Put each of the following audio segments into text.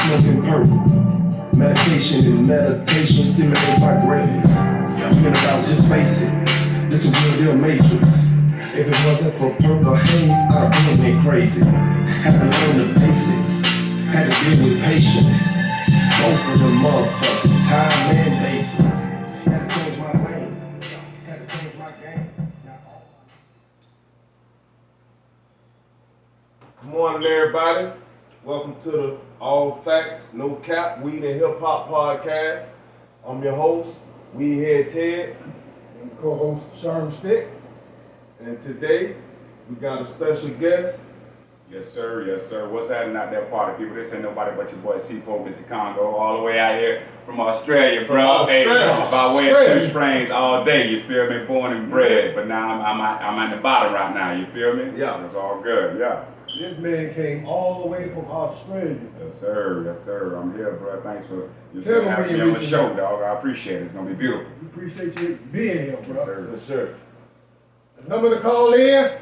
smoking purple. Medication and meditation stimulate my gravies. Being about, just face it, this a real deal matrix. If it wasn't for purple haze, I'd have been crazy. Had to learn the basics, had to deal with patience. Both of them motherfuckers, time and basis. Had to change my lane, had to change my game. Good morning, everybody. Welcome to the All Facts, No Cap, Weed and Hip Hop podcast. I'm your host, Weedhead Ted. And co-host Sherm Stick. And today, we got a special guest. Yes, sir. Yes, sir. What's happening out there, party people? This ain't nobody but your boy C4, Mr. Congo, all the way out here from Australia, bro. Australia. By way of Two Springs all day, you feel me? Born and bred, but now I'm at the bottom right now, you feel me? Yeah. It's all good, yeah. This man came all the way from Australia. Yes, sir. Yes, sir. I'm here, bro. Thanks for Tell me having when me you on the reach show, out. dog. I appreciate it. It's going to be beautiful. We appreciate you being here, bro. Yes, sir. Yes, sir. The number to call in,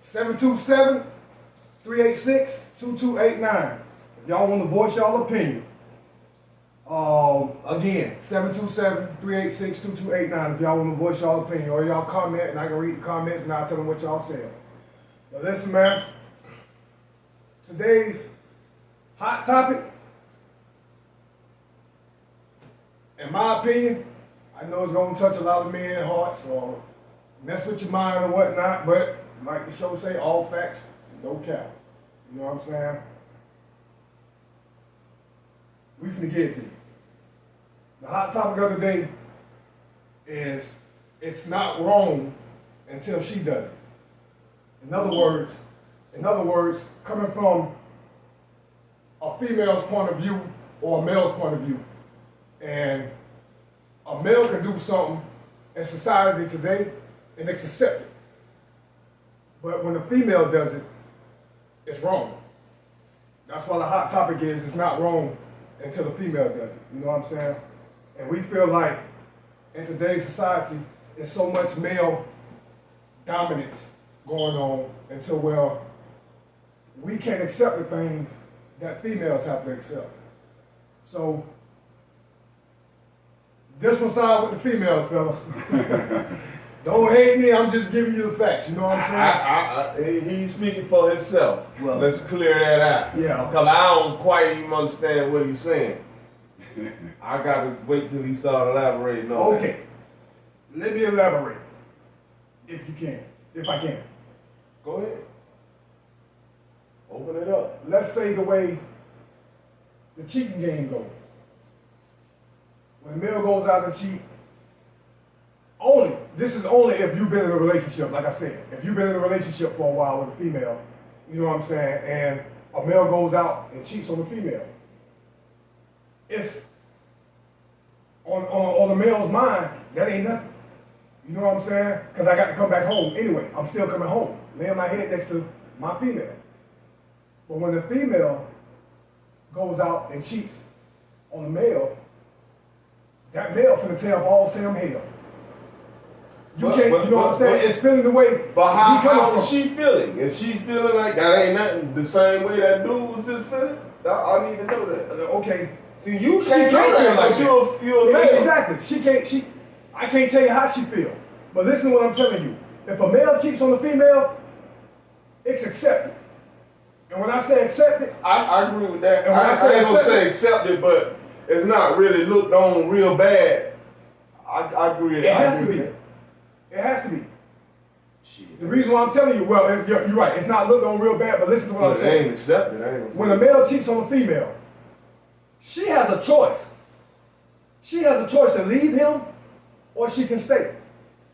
727-386-2289. If y'all want to voice y'all opinion. Again, 727-386-2289 if y'all want to voice y'all opinion. Or y'all comment and I can read the comments and I'll tell them what y'all said. But listen, man. Today's hot topic, in my opinion, I know it's going to touch a lot of men's hearts or mess with your mind or whatnot, but like the show say, all facts, no cap. You know what I'm saying? We finna get it to you. The hot topic of the day is it's not wrong until she does it. In other words, coming from a female's point of view or a male's point of view. And a male can do something in society today and it's accepted. But when a female does it, it's wrong. That's why the hot topic is it's not wrong until the female does it. You know what I'm saying? And we feel like in today's society, there's so much male dominance going on until, well, we can't accept the things that females have to accept. So, this one side with the females, fellas. Don't hate me, I'm just giving you the facts, you know what I'm saying? He's speaking for himself. Well, let's clear that out. Yeah. Because I don't quite even understand what he's saying. I got to wait till he start elaborating on Okay, let me elaborate, if I can. Go ahead. Open it up. Let's say the way the cheating game goes. When a male goes out and cheat, this is only if you've been in a relationship, like I said. If you've been in a relationship for a while with a female, you know what I'm saying, and a male goes out and cheats on the female. It's on the male's mind, that ain't nothing. You know what I'm saying? Because I got to come back home anyway. I'm still coming home, laying my head next to my female. But when the female goes out and cheats on the male, that male finna tear up all Sam hell. You know what I'm saying? It's feeling the way. But how is she feeling? Is she feeling like that ain't nothing the same way that dude was just feeling? I need to know that. Okay. See, you She can't know can't feel that like because you're a male. Exactly. I can't tell you how she feel. But listen to what I'm telling you. If a male cheats on a female, it's accepted. And when I say accepted, I agree with that. And when I I say ain't gonna say accepted, but it's not really looked on real bad. I agree. it has to be. It has to be. Shit. The reason why I'm telling you, well, you're right. It's not looked on real bad, but listen to what I'm It saying. ain't accepted. I ain't gonna say When a male cheats on a female, she has a choice. She has a choice to leave him or she can stay.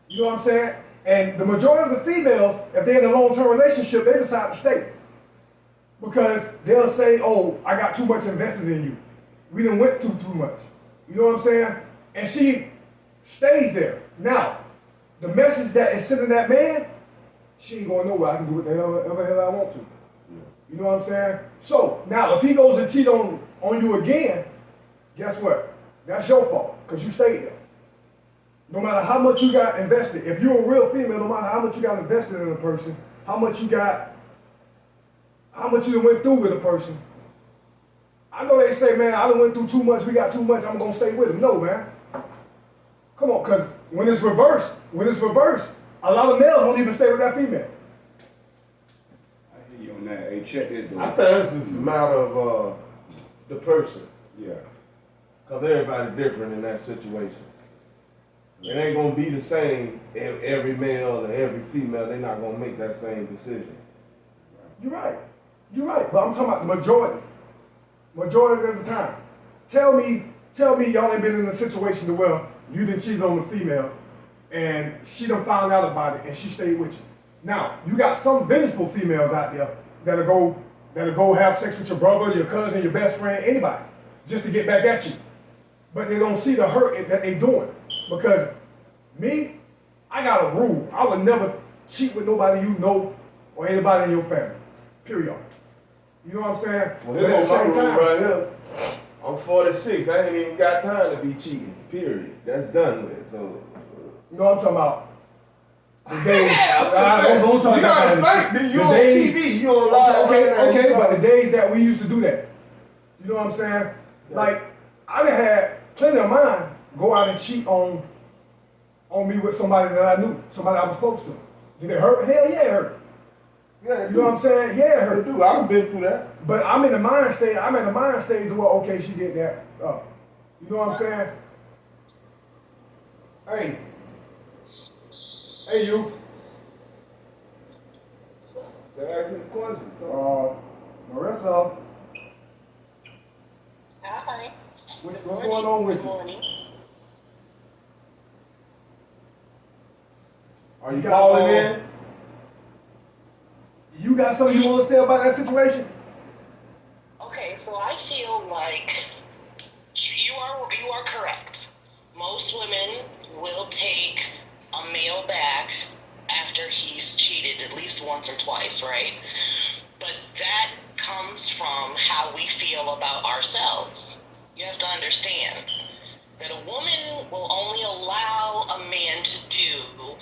You know what I'm saying? And the majority of the females, if they're in a long-term relationship, they decide to stay. Because they'll say, oh, I got too much invested in you. We done went through too much. You know what I'm saying? And she stays there. Now, the message that is sending that man, she ain't going nowhere. I can do whatever hell I want to. You know what I'm saying? So, now if he goes and cheat on you again, guess what? That's your fault, because you stayed there. No matter how much you got invested, if you're a real female, no matter how much you got invested in a person, how much you went through with a person, I I know they say, man, I done went through too much, we got too much, I'm gonna stay with him. No, man. Come on, because when it's reversed, a lot of males won't even stay with that female. I hear you on that. Hey, check this dude. I think this is a matter of the person. Yeah. Because everybody's different in that situation. It ain't going to be the same every male and every female. They're not going to make that same decision. You're right. But I'm talking about the majority. Majority of the time. Tell me y'all ain't been in a situation to where you done cheated on the female and she done found out about it and she stayed with you. Now, you got some vengeful females out there that'll go have sex with your brother, your cousin, your best friend, anybody, just to get back at you. But they don't see the hurt that they doing. Because me, I got a rule. I would never cheat with nobody you know or anybody in your family. Period. You know what I'm saying? Well, But at the same time, right here. I'm 46. I ain't even got time to be cheating. Period. That's done with. So. you know what I'm talking about? The days. Don't talk about that. You on TV. You on live. Okay, but the days that we used to do that. You know what I'm saying? Yeah. Like, I done had plenty of mine go out and cheat on me with somebody that I knew, somebody I was close to. Did it hurt? Hell yeah, it hurt. Yeah, You know what I'm saying? Yeah, it hurt. do. I've been through that. But I'm in the mind state. Where okay, she did that. You know what I'm saying? Hey, you. They ask me a question. Marissa. Hi. What's going on with Good you? morning. Are you calling in? You got something you want to say about that situation? Okay, so I feel like you are correct. Most women will take a male back after he's cheated at least once or twice, right? But that comes from how we feel about ourselves. You have to understand that a woman will only allow a man to do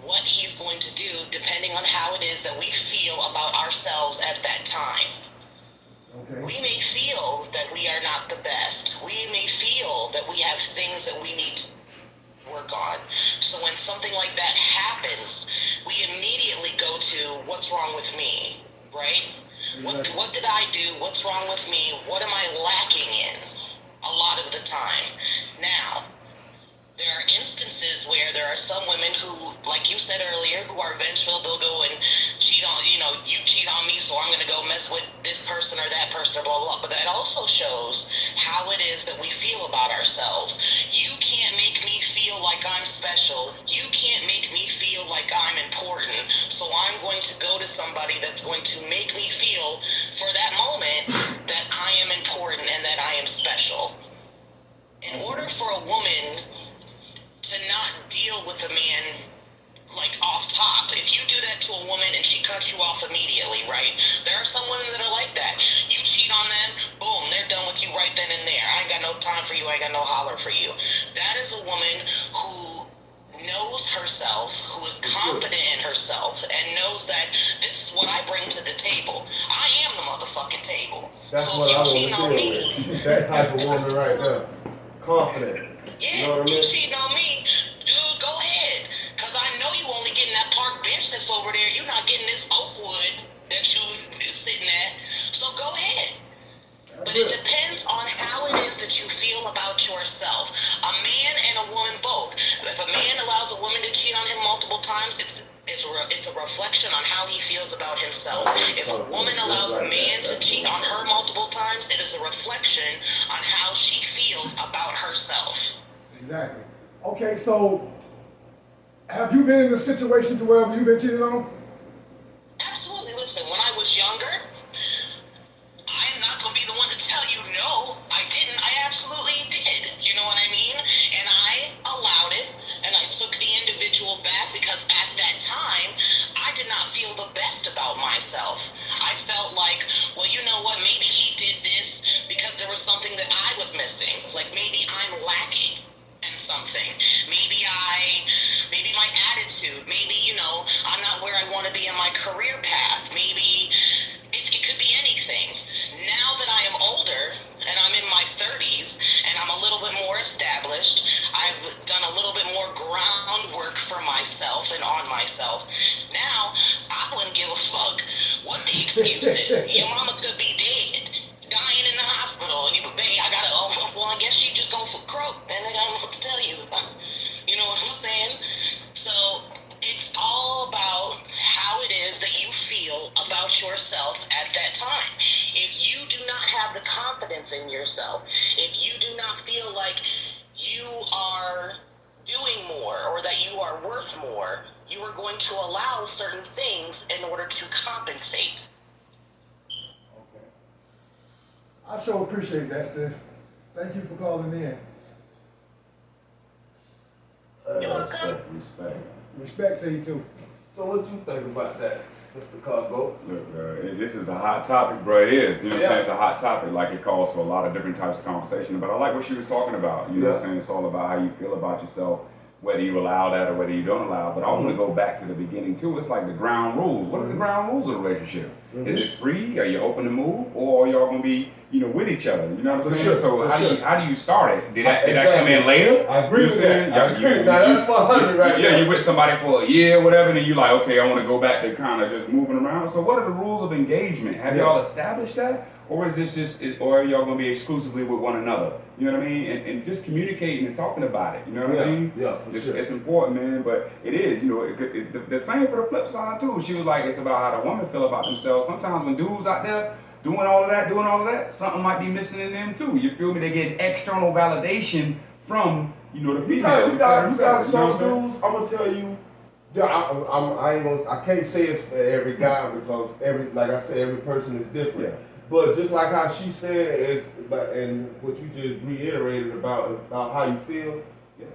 what he's going to do depending on how it is that we feel about ourselves at that time. Okay. We may feel that we are not the best. We may feel that we have things that we need to work on. So when something like that happens, we immediately go to what's wrong with me, right? Exactly. What did I do? What's wrong with me? What am I lacking in? A lot of the time. Now, there are instances where there are some women who, like you said earlier, who are vengeful. They'll go and cheat on, you cheat on me, so I'm going to go mess with this person or that person, blah, blah, blah. But that also shows how it is that we feel about ourselves. You can't make me feel like I'm special. You can't make me feel like I'm important. So I'm going to go to somebody that's going to make me feel for that moment that I am important and that I am special. In order for a woman to not deal with a man like off top. If you do that to a woman and she cuts you off immediately, right? There are some women that are like that. You cheat on them, boom, they're done with you right then and there. I ain't got no time for you, I ain't got no holler for you. That is a woman who knows herself, who is confident in herself, and knows that this is what I bring to the table. I am the motherfucking table. That's so what I if you cheat on want to deal me, with. That type of woman right there. Confident. yeah, You know what I mean? you cheating on me, dude, go ahead. Cause I know you only getting that park bench that's over there. You're not getting this oak wood that you is sitting at. So go ahead. But it depends on how it is that you feel about yourself. A man and a woman both. If a man allows a woman to cheat on him multiple times, it's a reflection on how he feels about himself. If a woman allows a man to cheat on her multiple times, it is a reflection on how she feels about herself. Exactly. Okay, so have you been in a situation to where you've been cheated on? Absolutely. Listen, when I was younger, I am not going to be the one to tell you no, I didn't. I absolutely did. You know what I mean? And I allowed it, and I took the individual back because at that time, I did not feel the best about myself. I felt like, well, you know what? Maybe he did this because there was something that I was missing. Like maybe I'm lacking in something. Maybe my attitude, maybe, I'm not where I want to be in my career path. Maybe it could be anything. Now that I am older, myself. Now, I wouldn't give a fuck what the excuse is. Your mama could be dead, dying in the hospital, and you would be, I guess she just gonna croak, and I got what to tell you. You know what I'm saying? So, it's all about how it is that you feel about yourself at that time. If you do not have the confidence in yourself, if you do not feel like you are doing more or that you are worth more, you are going to allow certain things in order to compensate. Okay. I sure appreciate that, sis. Thank you for calling in. You're welcome. Respect. Respect to you too. So what you think about that, Mr. Cargo? Look, this is a hot topic, bro. It is. You know what I'm saying? It's a hot topic. Like, it calls for a lot of different types of conversation. But I like what she was talking about. You know what I'm saying? It's all about how you feel about yourself, whether you allow that or whether you don't allow it. But I want to go back to the beginning, too. It's like the ground rules. What are the ground rules of a relationship? Is it free? Are you open to move? Or are y'all going to be, with each other? You know what I'm saying? Sure, so how do you start it? Did that come in Exactly. later? I agree with that. I agree. Now that's 400 right there. Yeah, you're with somebody for a year or whatever, and then you're like, okay, I want to go back to kind of just moving around. So what are the rules of engagement? Have y'all established that? Or is this just, or are y'all going to be exclusively with one another? You know what I mean? And just communicating and talking about it. You know what I mean? Yeah, for sure. It's important, man, but it is, the same for the flip side, too. She was like, it's about how the woman feel about themselves. Sometimes when dudes out there doing all of that, something might be missing in them, too. You feel me? They get external validation from, the females. You got some you know dudes, I'm going to tell you, I can't say it's for every guy because like I said, every person is different. Yeah. But just like how she said, and what you just reiterated about how you feel,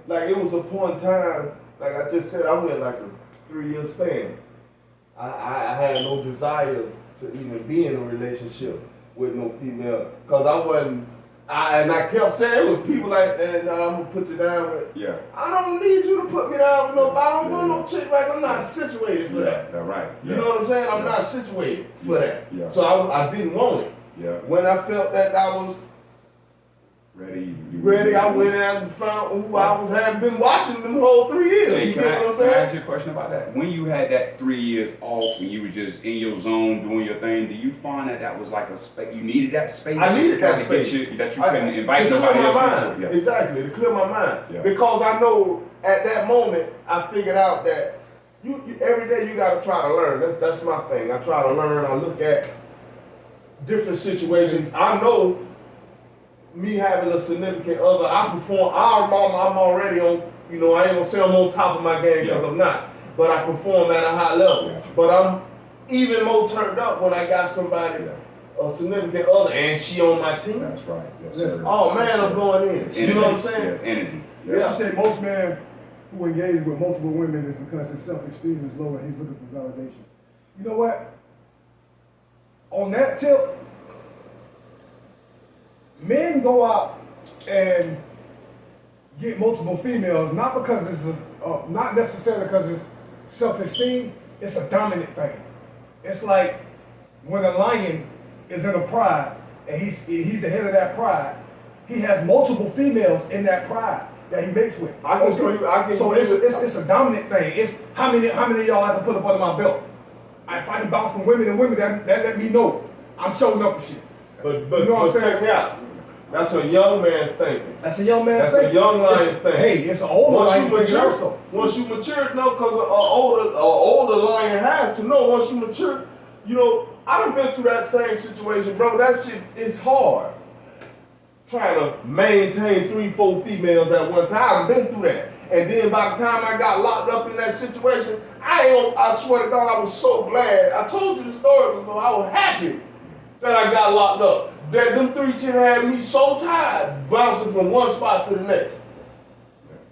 like it was a point in time, like I just said, I went like a 3-year span. I had no desire to even be in a relationship with no female, because I wasn't, and I kept saying, it was people like, I'm going to put you down with, I don't need you to put me down with nobody, I don't want no chick, right? I'm not situated for that. That's right. You know what I'm saying? I'm not situated for that. Yeah. So I didn't want it. Yeah. When I felt that I was ready, I went out and found who I had been watching them whole 3 years. Hey, you can know what I'm I saying? ask you a question about that? When you had that 3 years off and you were just in your zone doing your thing, do you find that was like a space, you needed that space? I needed that to space. that you couldn't invite to nobody clear else my into? mind. Yeah. Exactly, to clear my mind. Yeah. Because I know at that moment, I figured out that you every day you got to try to learn. That's my thing. I try to learn. I look at different situations. I know me having a significant other, I'm already on, I ain't gonna say I'm on top of my game because I'm not, but I perform at a high level. Yeah. But I'm even more turned up when I got somebody, a significant other, and she on my team. That's right. Yes, Listen, sir. Oh man, I'm going in. You know what I'm saying? Yes, energy. Yeah. She said most men who engage with multiple women is because his self-esteem is low and he's looking for validation. You know what? On that tip, men go out and get multiple females not because it's not necessarily because it's self-esteem. It's a dominant thing. It's like when a lion is in a pride and he's the head of that pride. He has multiple females in that pride that he mates with. So it's a dominant thing. It's how many of y'all I can put up under my belt. If I can bounce from women and women, that let me know I'm showing up the shit. But you know what I'm saying? check me out. That's a young man's thinking. That's a young man's That's thing. a young lion's thing. Hey, it's an older lion's thing also. Once you mature, no, because an older lion has to know. Once you mature, I done been through that same situation, bro. That shit is hard. Trying to maintain 3-4 females at one time. I've been through that. And then by the time I got locked up in that situation, I swear to God, I was so glad. I told you the story before. I was happy that I got locked up. That them 3 chicks had me so tired, bouncing from one spot to the next.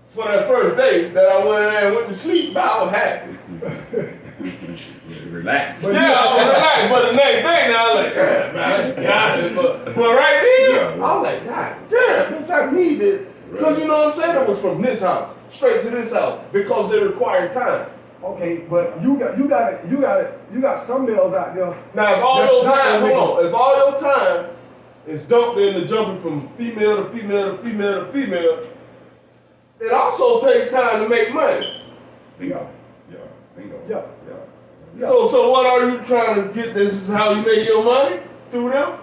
For that first day that I went in there and went to sleep, I was happy. Relax. I was relaxed. But the next day, now I was like, damn, man, I got it. But right then, I was like, God damn, bitch, I need it. Because you know what I'm saying? It was from this house straight to this house because it required time. Okay, but you got some males out there. Now, if all your time is dumped into jumping from female to female to female to female, it also takes time to make money. Bingo. Yeah. Yeah. Yeah. So what are you trying to get? This is how you make your money through them?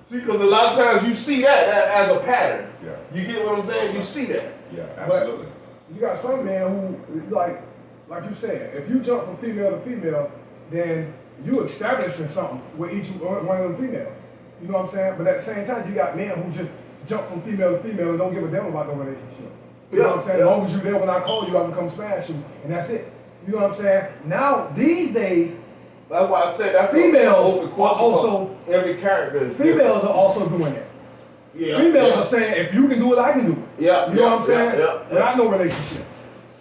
See, because a lot of times you see that as a pattern. Yeah. You get what I'm saying? You see that. Yeah, absolutely. But you got some men who, like you said, if you jump from female to female, then you establishing something with each one of them females. You know what I'm saying? But at the same time, you got men who just jump from female to female and don't give a damn about no relationship. You know what I'm saying? As long as you're there when I call you, I can come smash you, and that's it. You know what I'm saying? Now, these days, that's why I said that's females open are question. also Every character is females different. are also doing that. Yeah, Females are saying, if you can do it, I can do it. Yeah, you know what I'm saying? Yeah. Without no relationship.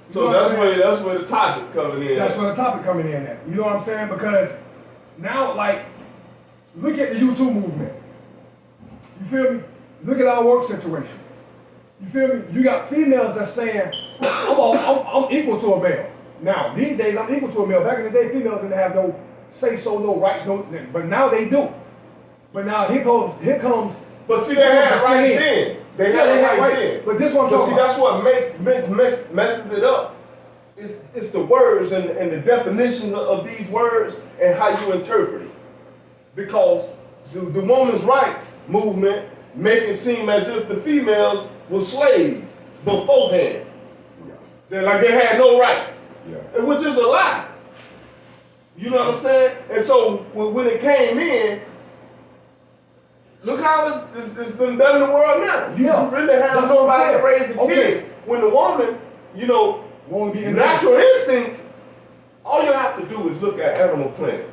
You So know what I'm saying? that's where the topic coming in. That's where the topic coming in at. You know what I'm saying? Because now, like, look at the YouTube movement. You feel me? Look at our work situation. You feel me? You got females that's saying, I'm equal to a male. Now, these days, I'm equal to a male. Back in the day, females didn't have no say-so, no rights, no. But now they do. But now here comes. But see, they had rights then. They had rights then. But this one, but see, that's what messes it up. It's the words and the definition of these words and how you interpret it. Because the women's rights movement make it seem as if the females were slaves beforehand. They're like they had no rights. Yeah. Which is a lie. You know what I'm saying? And so when it came in, look how it's been done in the world now. You really have nobody to raise the kids. When the woman, won't be natural instinct, all you have to do is look at Animal Planet.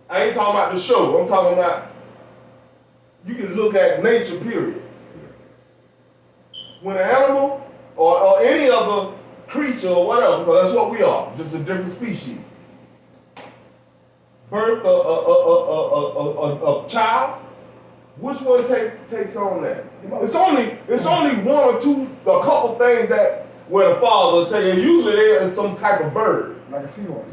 I ain't talking about the show. I'm talking about you can look at nature, period. When an animal or any other creature or whatever, because that's what we are, just a different species, birth a child, which one takes on that? It's only one or two, a couple things that where the father take, and usually there is some type of bird. Like a seahorse.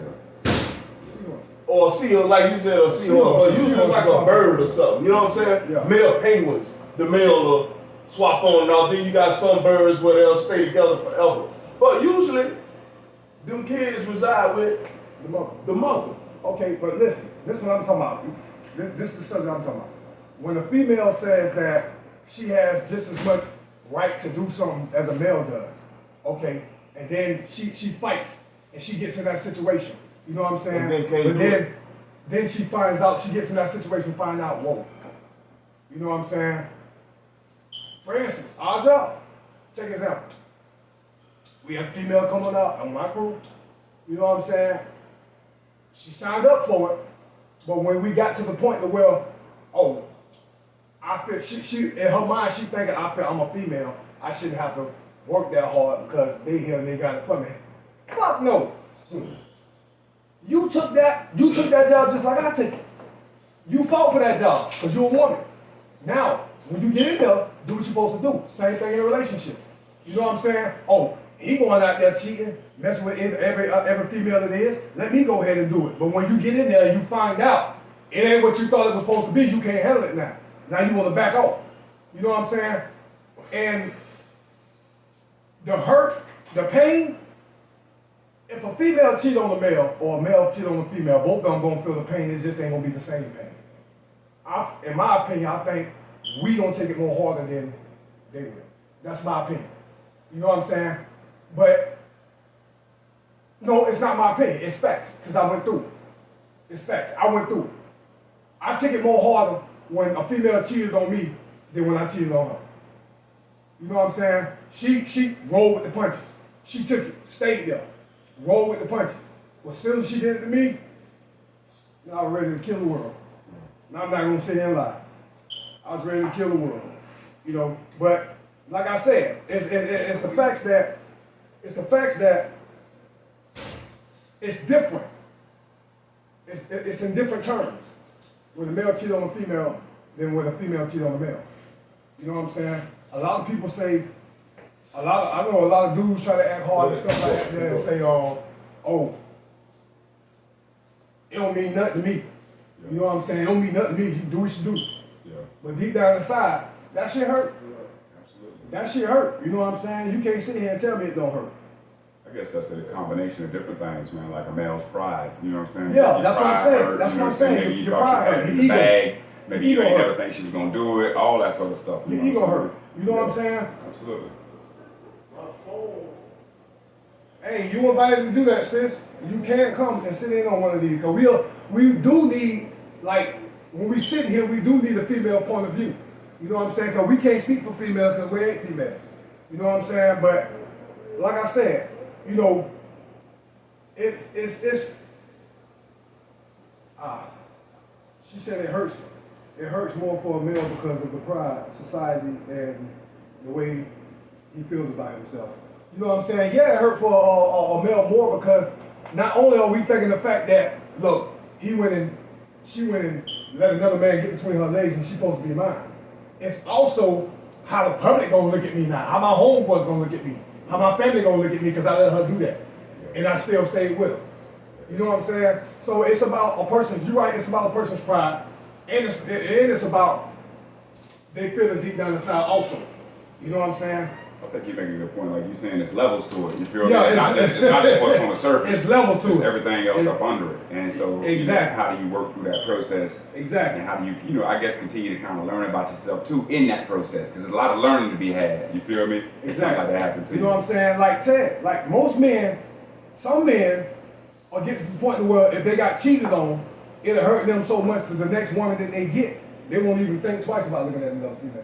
Or a seal, like you said, a seahorse. But usually it's like a bird or something. You know what I'm saying? Yeah. Male penguins. The male will swap on. Now then you got some birds where they'll stay together forever. But usually, them kids reside with the mother. Okay, but listen, this is what I'm talking about. This is the subject I'm talking about. When a female says that she has just as much right to do something as a male does, okay, and then she fights and she gets in that situation. You know what I'm saying? Then she finds out, she gets in that situation, find out, whoa. You know what I'm saying? For instance, our job. Take an example. We had a female coming out on my crew. You know what I'm saying? She signed up for it, but when we got to the point to where, I feel she in her mind she thinking I'm a female. I shouldn't have to work that hard because they here and they got it for me. Fuck no. You took that job just like I took it. You fought for that job because you're a woman. Now, when you get in there, do what you're supposed to do. Same thing in a relationship. You know what I'm saying? He going out there cheating, messing with every female it is. Let me go ahead and do it. But when you get in there and you find out it ain't what you thought it was supposed to be, you can't handle it now. Now you want to back off. You know what I'm saying? And the hurt, the pain, if a female cheat on a male or a male cheat on a female, both of them gonna feel the pain. It just ain't gonna be the same pain. In my opinion, I think we gonna take it more harder than they will. That's my opinion. You know what I'm saying? But no, it's not my opinion. It's facts because I went through it. It's facts. I went through it. I take it more harder when a female cheated on me than when I cheated on her. You know what I'm saying? She rolled with the punches. She took it, stayed there, rolled with the punches. But as soon as she did it to me, I was ready to kill the world. Now I'm not gonna sit here and lie. I was ready to kill the world. You know, but like I said, it's the facts that it's different. It's in different terms. When a male cheat on a female than when a female cheat on a male. You know what I'm saying? A lot of people say, I know a lot of dudes try to act hard and stuff like that and say, it don't mean nothing to me. Yeah. You know what I'm saying? It don't mean nothing to me. You do what you do. Yeah. But deep down inside, that shit hurt. Yeah, absolutely. That shit hurt. You know what I'm saying? You can't sit here and tell me it don't hurt. I guess that's a combination of different things, man. Like a male's pride. You know what I'm saying? Yeah, Your that's what I'm pride saying. hurt, That's you know what I'm saying. Maybe you Your thought pride you had hurt. it in Your the ego. bag. Maybe Your you ego ain't never hurt. think she was gonna do it. All that sort of stuff. Your know ego what I'm hurt. You know what I'm saying? Absolutely. Hey, you invited to do that, sis. You can't come and sit in on one of these. Cause we do need, like, when we sit here, we do need a female point of view. You know what I'm saying? Cause we can't speak for females because we ain't females. You know what I'm saying? But like I said, you know, she said it hurts. It hurts more for a male because of the pride, society, and the way he feels about himself. You know what I'm saying? Yeah, it hurt for a male more because not only are we thinking the fact that, look, she went and let another man get between her legs and she's supposed to be mine. It's also how the public gonna look at me now, how my homeboys gonna look at me, how my family gonna look at me because I let her do that. And I still stayed with her. You know what I'm saying? So it's about a person, you're right, it's about a person's pride, and it's about they feel this deep down inside also. You know what I'm saying? I think you're making a good point. Like you're saying, there's levels to it. You feel Yeah, me? It's not just what's on the surface. It's levels to it's it. everything else up under it. And so, Exactly. how do you work through that process? Exactly. And how do you, I guess, continue to kind of learn about yourself too in that process? Because there's a lot of learning to be had. You feel me? It's something like that happen to you. You know what I'm saying? Like Ted, like most men, some men will get to the point where if they got cheated on, it'll hurt them so much to the next woman that they get, they won't even think twice about looking at another female.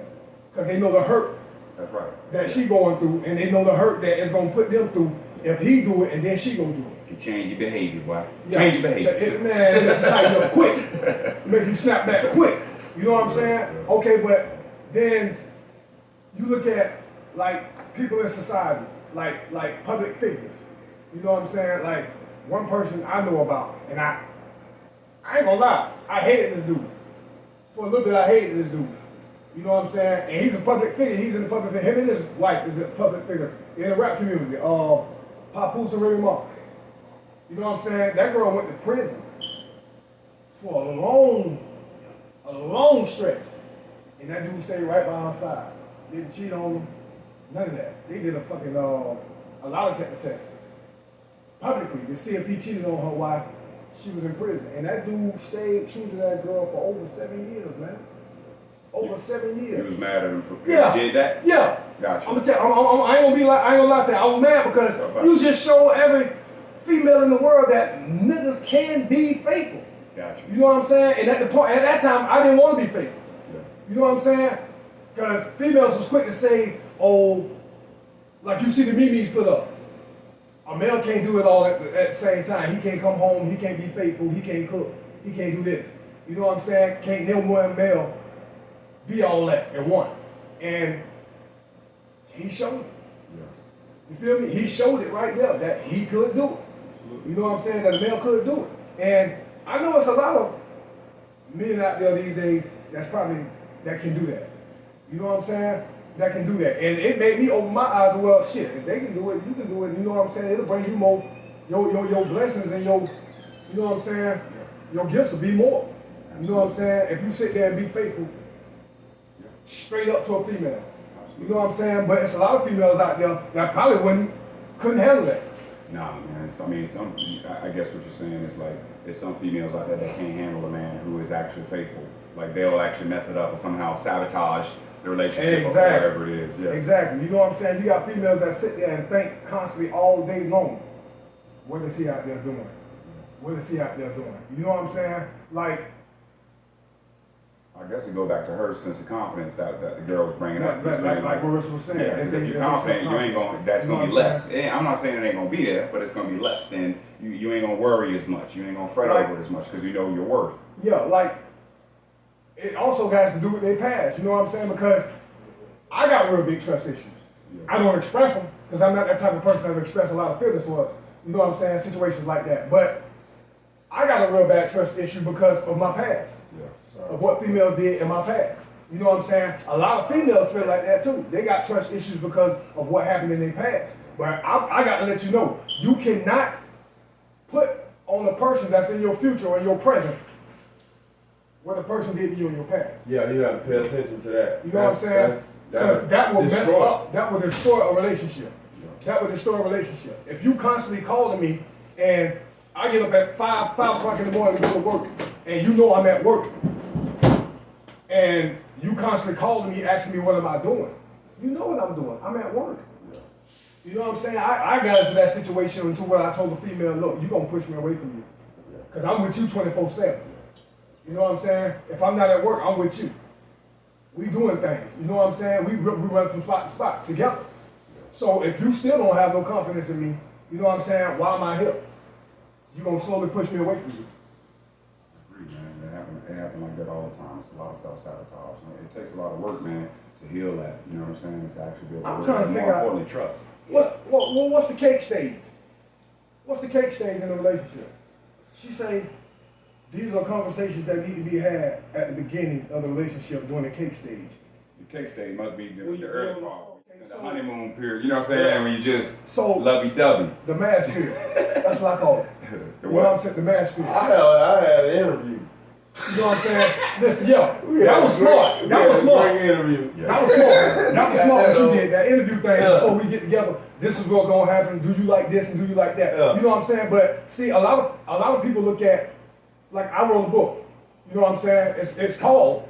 Because they know the hurt That's right. that she going through, and they know the hurt that it's gonna put them through if he do it and then she gonna do it. You can change your behavior, boy. Yeah. Change your behavior. Man, it make you tighten up quick. Make you snap back quick. You know what I'm saying? Okay, but then you look at like people in society, like public figures. You know what I'm saying? Like one person I know about, and I ain't gonna lie, I hated this dude. For a little bit, I hated this dude. You know what I'm saying? And he's a public figure. He's in the public figure. Him and his wife is a public figure in the rap community. Papoose and Remy Ma. You know what I'm saying? That girl went to prison for a long stretch. And that dude stayed right by her side. Didn't cheat on him. None of that. They did a fucking, a lot of tests. Publicly to see if he cheated on her while she was in prison. And that dude stayed true to that girl for over 7 years, man. Over 7 years. You was mad at him for Yeah. he did that? Yeah. Gotcha. I'm gonna tell. I ain't gonna lie to you. I was mad because you just showed every female in the world that niggas can be faithful. Gotcha. You know what I'm saying? And at that time, I didn't want to be faithful. Yeah. You know what I'm saying? Because females was quick to say, oh, like you see the memes put up. A male can't do it all at the same time. He can't come home. He can't be faithful. He can't cook. He can't do this. You know what I'm saying? Can't no one male be all that at one. And he showed it. Yeah. You feel me? He showed it right there that he could do it. You know what I'm saying? That a male could do it. And I know it's a lot of men out there these days that can do that. You know what I'm saying? That can do that. And it made me open my eyes to, well, shit, if they can do it, you can do it. You know what I'm saying? It'll bring you more, your blessings and you know what I'm saying? Your gifts will be more. You know what I'm saying? If you sit there and be faithful, straight up to a female. You know what I'm saying? But it's a lot of females out there that probably couldn't handle that. Nah, man. So, I mean, I guess what you're saying is like, there's some females out there that can't handle a man who is actually faithful. Like they'll actually mess it up or somehow sabotage the relationship or whatever it is. Yeah. Exactly. You know what I'm saying? You got females that sit there and think constantly all day long. What is he out there doing? What is he out there doing? You know what I'm saying? Like, I guess it go back to her sense of confidence that the girl was bringing up. like Marissa was saying. Yeah, if you're confident, you ain't going. That's going to be less. Yeah, I'm not saying it ain't going to be there, but it's going to be less. Then you ain't going to worry as much. You ain't going to fret over it as much because you know your worth. Yeah, like it also has to do with their past. You know what I'm saying? Because I got real big trust issues. Yeah. I don't express them because I'm not that type of person that express a lot of feelings towards. You know what I'm saying? Situations like that, but I got a real bad trust issue because of my past. Yeah. Of what females did in my past. You know what I'm saying? A lot of females feel like that too. They got trust issues because of what happened in their past. But I got to let you know, you cannot put on the person that's in your future or in your present what the person did to you in your past. Yeah, you gotta pay attention to that. You know what I'm saying? Because that will mess up, that will destroy a relationship. that would destroy a relationship. If you constantly calling me and I get up at 5 o'clock in the morning to go to work, and you know I'm at work, and you constantly calling me, asking me what am I doing? You know what I'm doing. I'm at work. You know what I'm saying? I got into that situation until where I told the female, look, you're going to push me away from you. Because I'm with you 24/7. You know what I'm saying? If I'm not at work, I'm with you. We doing things. You know what I'm saying? We run from spot to spot together. So if you still don't have no confidence in me, you know what I'm saying? Why am I here? You're going to slowly push me away from you. Man, it happen like that all the time. It's a lot of self-sabotage. Man. It takes a lot of work, man, to heal that. You know what I'm saying? To actually be able to I'm work trying to and figure more out- importantly, trust. What's the cake stage? What's the cake stage in a relationship? She say, these are conversations that need to be had at the beginning of the relationship during the cake stage. The cake stage must be the you early doing- part. Okay, The so- honeymoon period. You know what I'm saying? When you just So- lovey-dovey. The mask period. That's what I call it. The You know what I'm what? saying? The mask period. I had an interview. You know what I'm saying? Listen, yo, We had that was a great- smart. we That had was a smart. great interview. Yeah. That was smart. That was smart what you Yeah. did. That interview thing Yeah. before we get together. This is what's gonna happen. Do you like this and do you like that? Yeah. You know what I'm saying? But see, a lot of people look at, like I wrote a book. You know what I'm saying? It's called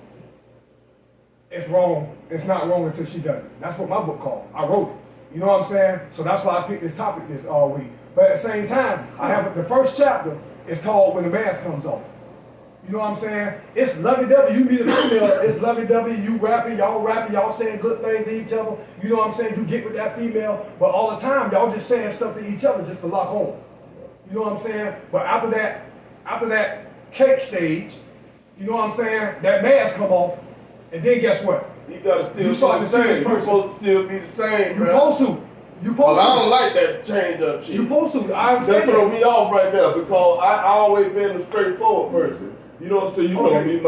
It's Wrong. It's Not Wrong Until She Does It. That's what my book called. I wrote it. You know what I'm saying? So that's why I picked this topic this all week. But at the same time, I have the first chapter is called When the Mask Comes Off. You know what I'm saying? It's lovey-dovey. You meet a female, it's lovey-dovey. You rapping, y'all saying good things to each other. You know what I'm saying? You get with that female, but all the time, y'all just saying stuff to each other just to lock on. You know what I'm saying? But after that cake stage, you know what I'm saying? That mask come off, and then guess what? You gotta still You be start the to see this same. You person. supposed to still be the same, You bro. supposed to. You Well, supposed I don't to. like that change up shit. You supposed to. I That understand throw that. me off right there because I always been a straightforward person. You know what I'm saying? You know Okay. me,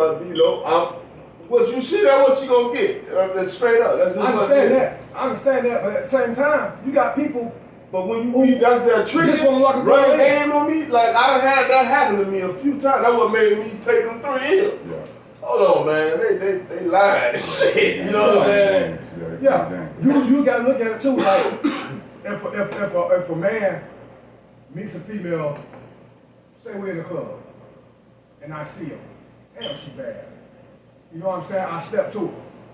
what you see, that's what you gonna get. That's straight up. That's just I what it understand is. that. I understand that, but at the same time, you got people. But when you that's their trick, Just wanna lock a run girl a in. game on me, like I done had that happen to me a few times. That's what made me take them 3 years. Yeah. Hold on, man. They lied and shit. You know what I'm saying? Yeah, you gotta look at it too. Like, if a man meets a female, say we're in the club, and I see her, damn, she bad. You know what I'm saying? I step to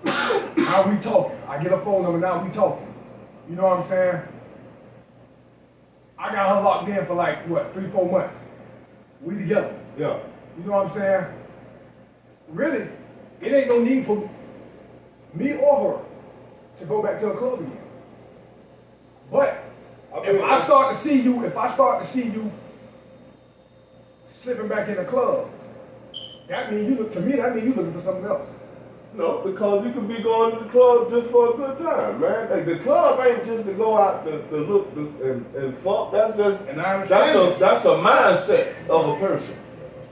her. Now we talking. I get a phone number. Now we talking. You know what I'm saying? I got her locked in for like what, 3-4 months. We together. Yeah. You know what I'm saying? Really, it ain't no need for me or her to go back to a club again. But if I start to see you slipping back in the club, that means you looking for something else. No, because you could be going to the club just for a good time, man. Like the club ain't just to go out to look and fuck. That's just And I understand that's a mindset of a person.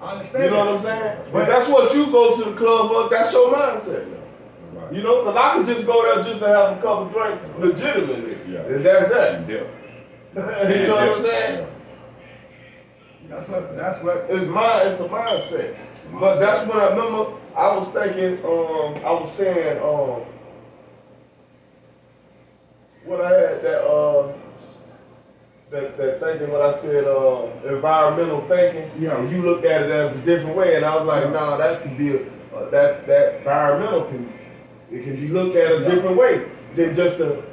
I understand. You know what I'm saying? But that's what you go to the club for. That's your mindset. Right. You know, because I can just go there just to have a couple drinks legitimately, Yeah. and that's that. Yeah. You know what I'm saying? That's what. It's a mindset. But that's when I remember I was thinking, I was saying, what I had that thinking when I said environmental thinking, Yeah. and you looked at it as a different way, and I was like, nah, that could be that environmental it can be looked at a different way than just the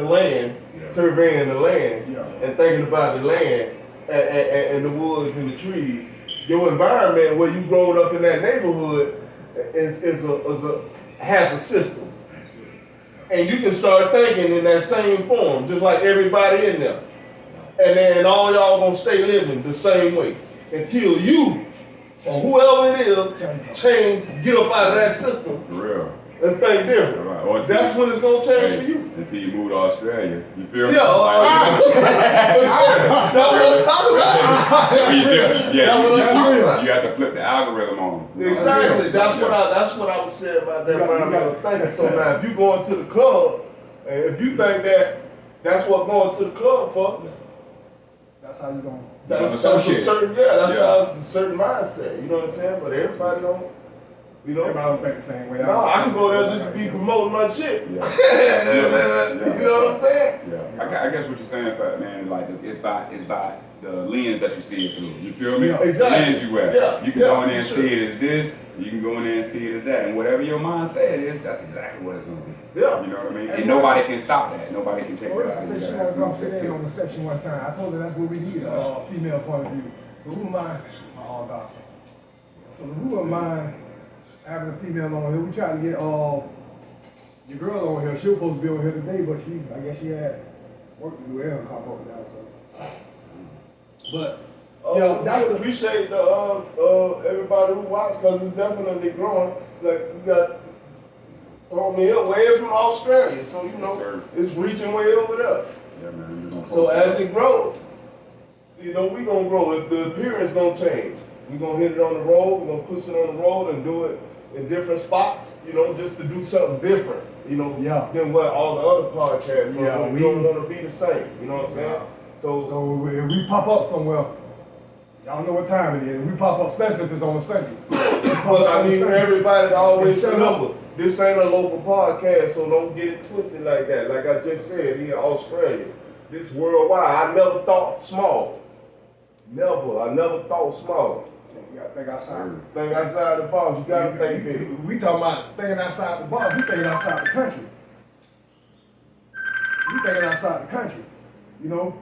land, surveying the land, and thinking about the land and the woods and the trees. Your environment where you growed up in that neighborhood has a system. And you can start thinking in that same form, just like everybody in there. And then all y'all gonna stay living the same way until you, or whoever it is, get up out of that system For real. and think different. Right. Or That's when it's gonna change for you. Until you move to Australia. You feel me? Yeah, that's what I'm talking about. You have to flip the algorithm on them. Exactly. That's what I was saying about that environmental thinking. So now, if you going to the club, and if you think that's what going to the club for, That's how you going. that's a Associate. certain how it's a certain mindset. You know what I'm saying? But everybody You know? Everybody don't think the same way. No, I can go there just to be promoting my shit. Yeah. You know what I'm saying? Yeah. I guess what you're saying, Fat Man, like it's by the lens that you see it through. You feel me? Yeah, exactly. The lens you wear. Yeah, You can go in there and see it as this, you can go in there and see it as that. And whatever your mindset is, that's exactly what it's gonna be. Yeah. You know what I mean? And nobody can stop that. Nobody can take that. Marissa said she wanted to come sit in on the session one time. I told her that's what we need, a female point of view. But who am I? My all doctor. So who am I having a female on here? We tried to get your girl on here. She was supposed to be on here today, but I guess she had work to do and cop up now. So, but that's appreciate everybody who watched because it's definitely growing. Like we got thrown me up way from Australia, so you know it's reaching way over there. Yeah, man. So as it grows, you know we gonna grow. The appearance gonna change. We gonna hit it on the road. We gonna push it on the road and do it in different spots. You know, just to do something different. You know, than what all the other podcasts. Yeah, we don't want to be the same. You know what I'm saying? So if we pop up somewhere, y'all know what time it is. We pop up, especially if it's on a Sunday. But I mean, everybody to always remember, this ain't a local podcast, so don't get it twisted like that. Like I just said, here in Australia, this worldwide. I never thought small. Never. I never thought small. You gotta think outside. Think outside the box. You gotta think big. We talking about thinking outside the box. We thinking outside the country. We thinking outside the country. You know?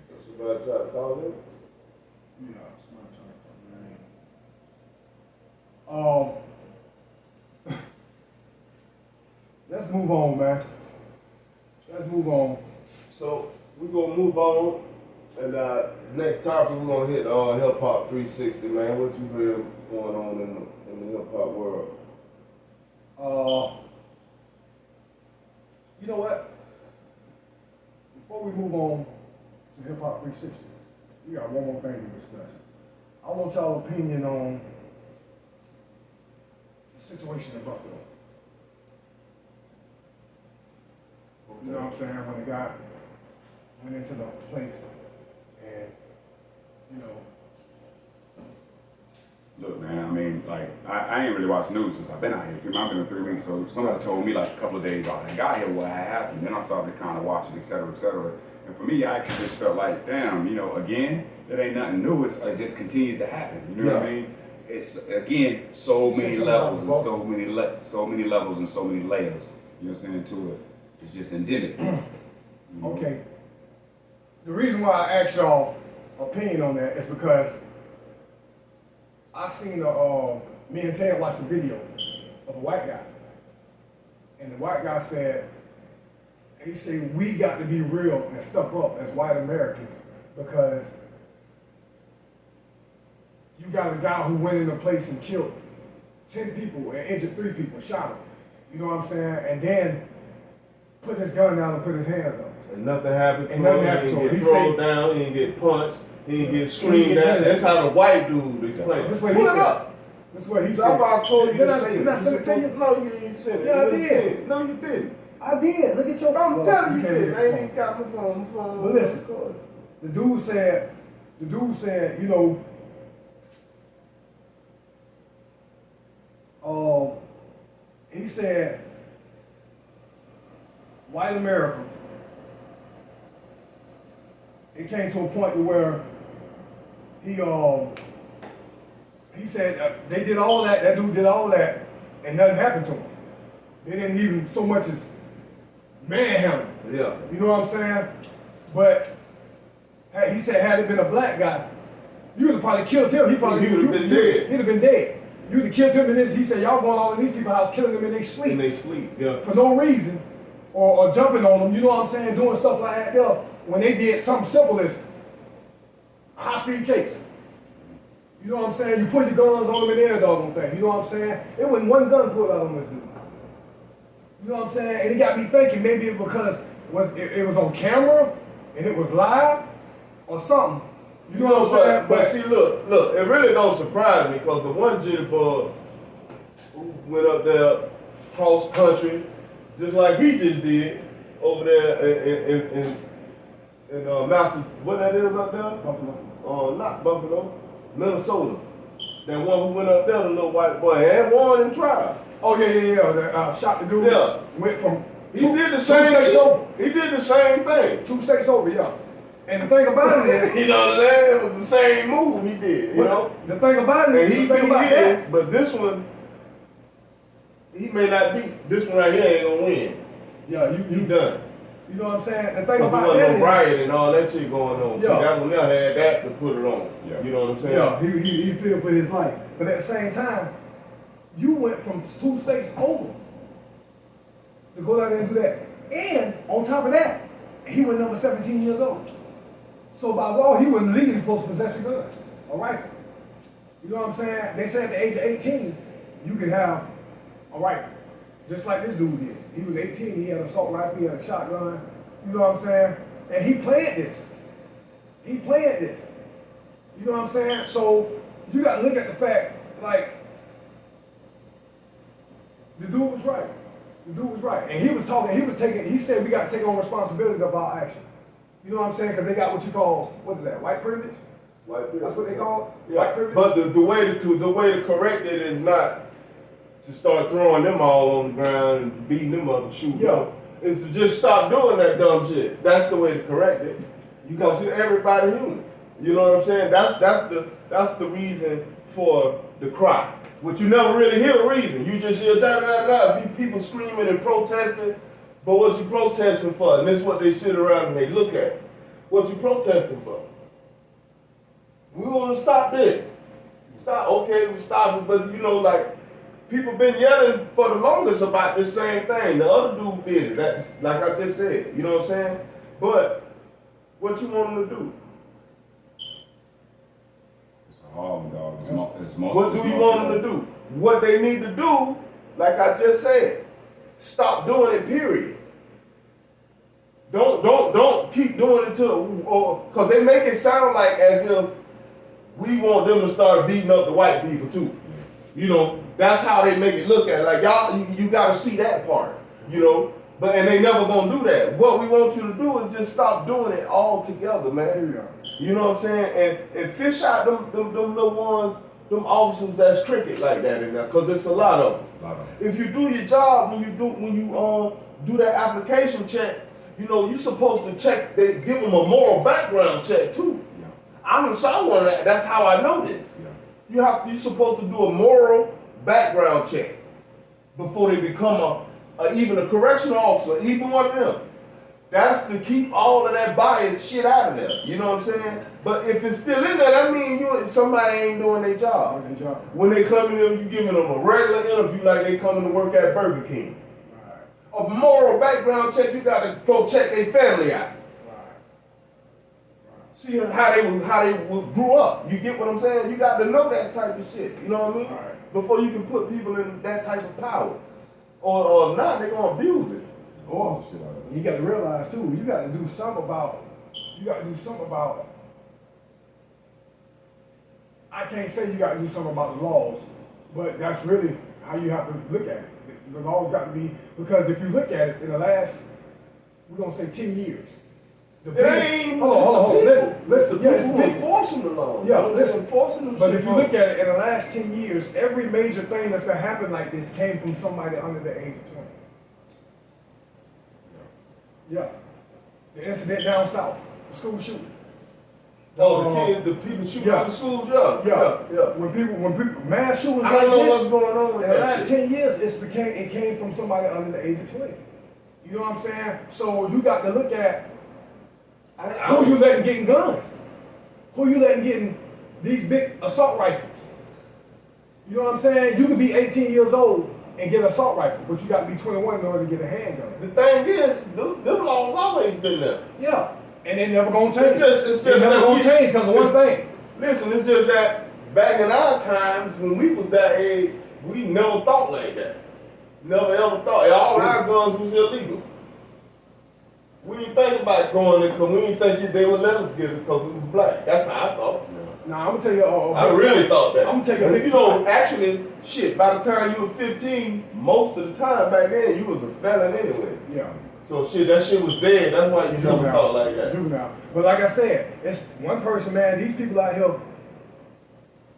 That's somebody try to call it. Yeah, somebody trying to call me. Let's move on, man. Let's move on. So we're gonna move on, and next topic we're gonna hit Hip Hop 360, man. What you hear going on in the hip hop world? You know what? Before we move on to Hip Hop 360, we got one more thing to discuss. I want y'all's opinion on the situation in Buffalo. You know what I'm saying? When the guy went into the place and, you know. Look, man, I mean, like, I ain't really watched news since I've been out here. I've been in 3 weeks, so somebody told me like a couple of days after I got here what had happened. Then I started to kind of watch it, et cetera, et cetera. And for me, I actually just felt like, damn, you know, again, it ain't nothing new. It just continues to happen. You know what I mean? It's, again, so many levels and so many levels and so many layers. You know what I'm saying, to it. It's just endemic. Okay. The reason why I asked y'all opinion on that is because I seen me and Ted watched a video of a white guy. And the white guy said, he said, we got to be real and step up as white Americans because you got a guy who went in a place and killed 10 people and injured 3 people, shot him. You know what I'm saying? And then put his gun down and put his hands up. And nothing happened to And him. nothing happened to him. He He didn't get thrown said- down. He didn't get punched. He didn't get He screamed didn't at. get That's how the white dude explained. This it. what he Pull it said. up. This is what he That's said. why I told you Did to I- say did it. I send it to you? No, you didn't send it. Yeah, I You didn't did. send it. No, you didn't. I did. Look at your. I'm telling you, can't did. get I the ain't phone. even got my phone. But listen, the dude said, you know, he said, white America, it came to a point to where he said they did all that dude did all that, and nothing happened to him. They didn't even so much as manhandle him. Yeah. You know what I'm saying? But he said, had it been a black guy, you would have probably killed him. He probably He would've been dead. He'd have been dead. You would have killed him in this. He said, y'all going all in these people's house, killing them in their sleep And they sleep. Yeah. for no reason, or jumping on them. You know what I'm saying? Doing stuff like that. There, when they did something simple as high street chase. You know what I'm saying? You put your guns on them in their doggone thing. You know what I'm saying? It wasn't one gun pulled out on this dude. You know what I'm saying? And it got me thinking maybe it because it was on camera and it was live or something. You know what I'm saying? But see, look, it really don't surprise me because the one jitterbug who went up there cross country, just like he just did over there in Master, what that is up there? Buffalo. Not Buffalo, Minnesota. That one who went up there, the little white boy, and won in trial. Oh yeah. That shot the dude. Yeah. Went from He did the same states shit. over. He did the same thing. 2 states over, yeah. And the thing about it is, You know what I'm saying? It was the same move he did, you know? the thing about it And is, he the thing about beat that, his, but this one, he may not beat. This one right here ain't gonna win. yeah, He you done. you know what I'm saying? The thing Because there about wasn't that no is, riot and all that shit going on. See, Yeah. that one there had that to put it on. Yeah. You know what I'm saying? yeah, he feared for his life. But at the same time, you went from 2 states over to go down there and do that. And on top of that, he was number 17 years old. So by law, he wasn't legally supposed to possess a gun, a rifle. You know what I'm saying? They said at the age of 18, you could have a rifle. Just like this dude did. He was 18, he had an assault rifle, he had a shotgun. You know what I'm saying? And he planned this. He planned this. You know what I'm saying? So you got to look at the fact, like, the dude was right. The dude was right. And he was talking, he said we got to take on responsibility of our action. You know what I'm saying? Because they got what you call, what is that, white privilege? White privilege. That's what they call it? Yeah. White privilege? But the way to correct it is not to start throwing them all on the ground and beating them up and shooting Yeah. them. It's to just stop doing that dumb shit. That's the way to correct it. You consider everybody human. You know what I'm saying? That's the reason for the cry. But you never really hear the reason. You just hear da da da da, people screaming and protesting. But what you protesting for? And this is what they sit around and they look at. What you protesting for? We want to stop this. Stop. Okay, we stop it. But you know, like people been yelling for the longest about this same thing. The other dude did it. That's like I just said. You know what I'm saying? But what you want them to do? It's a hard one, dog. What do you want them to do? What they need to do, like I just said, stop doing it, period. Don't keep doing it because they make it sound like as if we want them to start beating up the white people too. You know, that's how they make it look at it. Like y'all, you gotta see that part, you know. And they never gonna do that. What we want you to do is just stop doing it all together, man. You know what I'm saying? And fish out them little ones, them officers that's cricket like that in there, cause it's a lot of them. If you do your job, when you do that application check, you know you supposed to check. They give them a moral background check too. Yeah. I'm someone that's how I know this. Yeah. You're supposed to do a moral background check before they become even a correctional officer, even one of them. That's to keep all of that bias shit out of there. You know what I'm saying? But if it's still in there, that means somebody ain't doing their job. When they come in there, you giving them a regular interview like they coming to work at Burger King. A moral background check, you gotta go check their family out. See how they grew up. You get what I'm saying? You got to know that type of shit. You know what I mean? Before you can put people in that type of power. Or if not, they're gonna abuse it. Oh, you got to realize too, you got to do something about, I can't say you got to do something about the laws, but that's really how you have to look at it. The laws got to be, because if you look at it in the last, we're going to say 10 years. Hold on, listen. Yeah, it's people. enforcing the law. Yeah, listen. Enforcing them. But if you look at it in the last 10 years, every major thing that's going to happen like this came from somebody under the age of 20. Yeah. The incident down south, the school shooting. The people shooting up the schools, yeah. When people, mass shootings I don't know like what's this, going on with in the that last shit. 10 years, it came from somebody under the age of 20. You know what I'm saying? So you got to look at who you letting getting guns. Who you letting getting these big assault rifles. You know what I'm saying? You could be 18 years old and get an assault rifle, but you got to be 21 in order to get a handgun. The thing is, them laws always been there. Yeah, and they never gonna change. It's just never that gonna change because of one thing. Listen, it's just that back in our times when we was that age, we never thought like that. Never ever thought. All our guns was illegal. We didn't think about going in because we didn't think they would let us get it because we was black. That's how I thought. Nah, I'm gonna tell you. I really thought that. I'm gonna tell you. You know, actually, shit. By the time you were 15, most of the time back then, you was a felon anyway. Yeah. So shit, that shit was dead. That's why you never Juvenile. thought like that. Juvenile. But like I said, it's one person, man. These people out here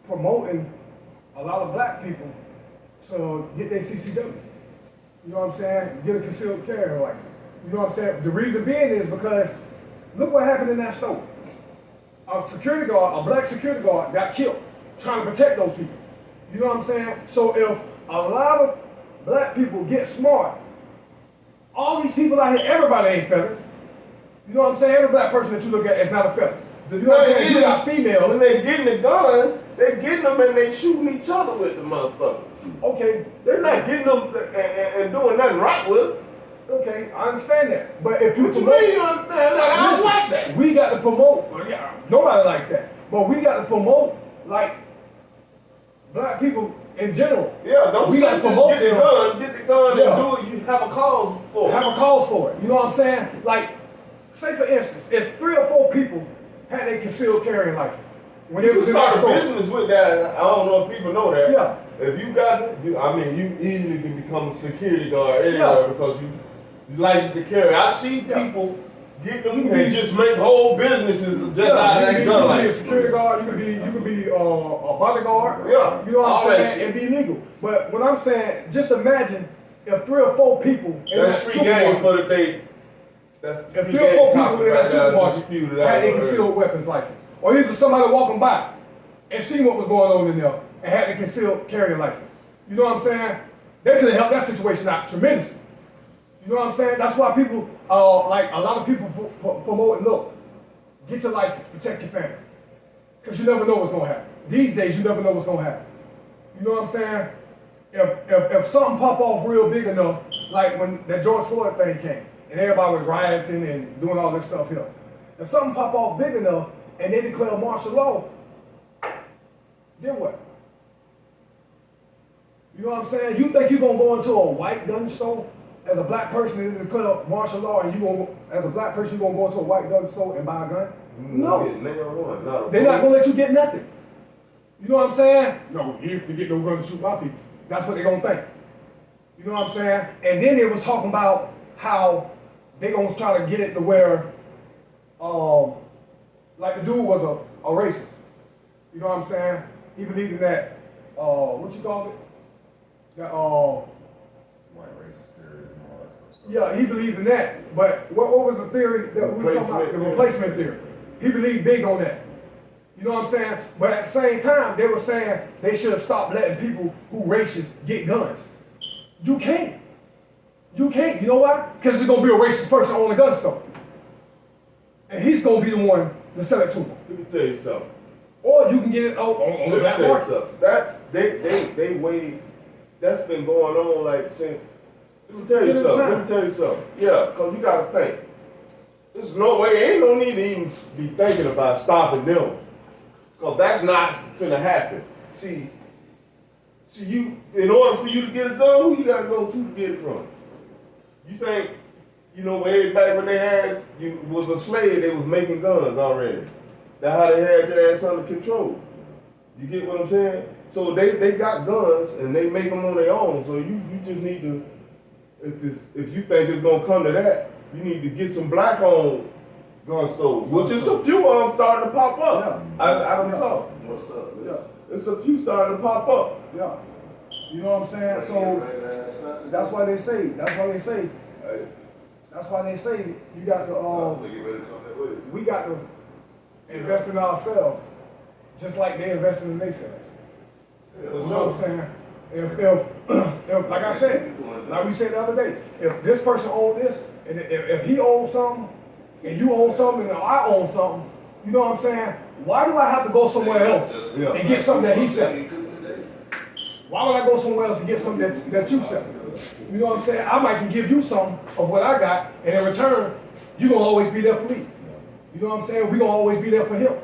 promoting a lot of black people to get their CCWs. You know what I'm saying? Get a concealed carry license. You know what I'm saying? The reason being is because look what happened in that store. A security guard, a black security guard, got killed trying to protect those people. You know what I'm saying? So if a lot of black people get smart, all these people out here, everybody ain't fellas. You know what I'm saying? Every black person that you look at is not a felon. You know what I'm saying? You got females. When they getting the guns, they getting them and they shooting each other with the motherfuckers. Okay. They're not getting them and doing nothing right with them. Okay, I understand that. But if you What you promote, mean you understand that? I don't listen, like that. we got to promote. Well, yeah, nobody likes that. But we got to promote like black people in general. Yeah, don't we say gotta just promote get the them. gun, Yeah. and do it. You have a cause for it. Have a cause for it. You know what I'm saying? Like, say for instance, if 3 or 4 people had a concealed carrying license when You it can was in that start a store. business with that. I don't know if people know that. Yeah. If you got it, you easily can become a security guard anywhere Yeah. because you license to carry. I see Yeah. people get them You can and be- just make whole businesses just out of you that could gun be a license. security guard. You could be a bodyguard. Yeah. You know what All I'm that saying? shit. And be legal. But what I'm saying, just imagine if 3 or 4 people in That's that free game supermarket- for the day. That's If free 3 or 4 game people topic in that right there. supermarket Disputed had a out concealed weapons license, or either somebody walking by and seen what was going on in there and had a concealed carrying license, you know what I'm saying? They could have helped that situation out tremendously. You know what I'm saying? That's why people, like a lot of people promote, look, get your license, protect your family. Because you never know what's going to happen. These days, you never know what's going to happen. You know what I'm saying? If something pop off real big enough, like when that George Floyd thing came, and everybody was rioting and doing all this stuff here. If something pop off big enough, and they declare martial law, then what? You know what I'm saying? You think you're going to go into a white gun store as a black person and declare martial law, and as a black person, you're going to go into a white gun store and buy a gun? No. They're not going to let you get nothing. You know what I'm saying? No, you used to get no gun to shoot my people. That's what they're going to think. You know what I'm saying? And then they was talking about how they going to try to get it to where, like the dude was a racist. You know what I'm saying? He believed in that, what you call it? That, White racist theory and all that sort of stuff. yeah, he believed in that. But what was the theory that we were talking about? The replacement theory. He believed big on that. You know what I'm saying? But at the same time, they were saying they should have stopped letting people who racist get guns. You can't. You can't. You know why? Because it's going to be a racist person on the gun store. And he's going to be the one to sell it to them. Let me tell you something. Or you can get it on the Let me black tell you market. something. They wait. That's been going on like since. Let me tell you something. Yeah, because you got to think. There's no way, ain't no need to even be thinking about stopping them. Because that's not finna happen. See, you, in order for you to get a gun, who you got to go to get it from? You think, way back when they had, you was a slave, they was making guns already. That's how they had your ass under control. You get what I'm saying? So they got guns and they make them on their own. So you just need to, if you think it's gonna come to that, you need to get some black-owned gun stores, which is a few of them starting to pop up. Yeah. I don't saw. What's up? Yeah. It's a few starting to pop up. Yeah. You know what I'm saying? So that's why they say, you got to, we got to invest in ourselves, just like they invest in themselves. You know what I'm saying? If like I said, like we said the other day, if this person owns this, and if he owns something, and you own something, and I own something, you know what I'm saying? Why do I have to go somewhere else and get something that he said? Why would I go somewhere else and get something that you said? You know what I'm saying? I might can give you some of what I got, and in return, you're going to always be there for me. You know what I'm saying? We're going to always be there for him.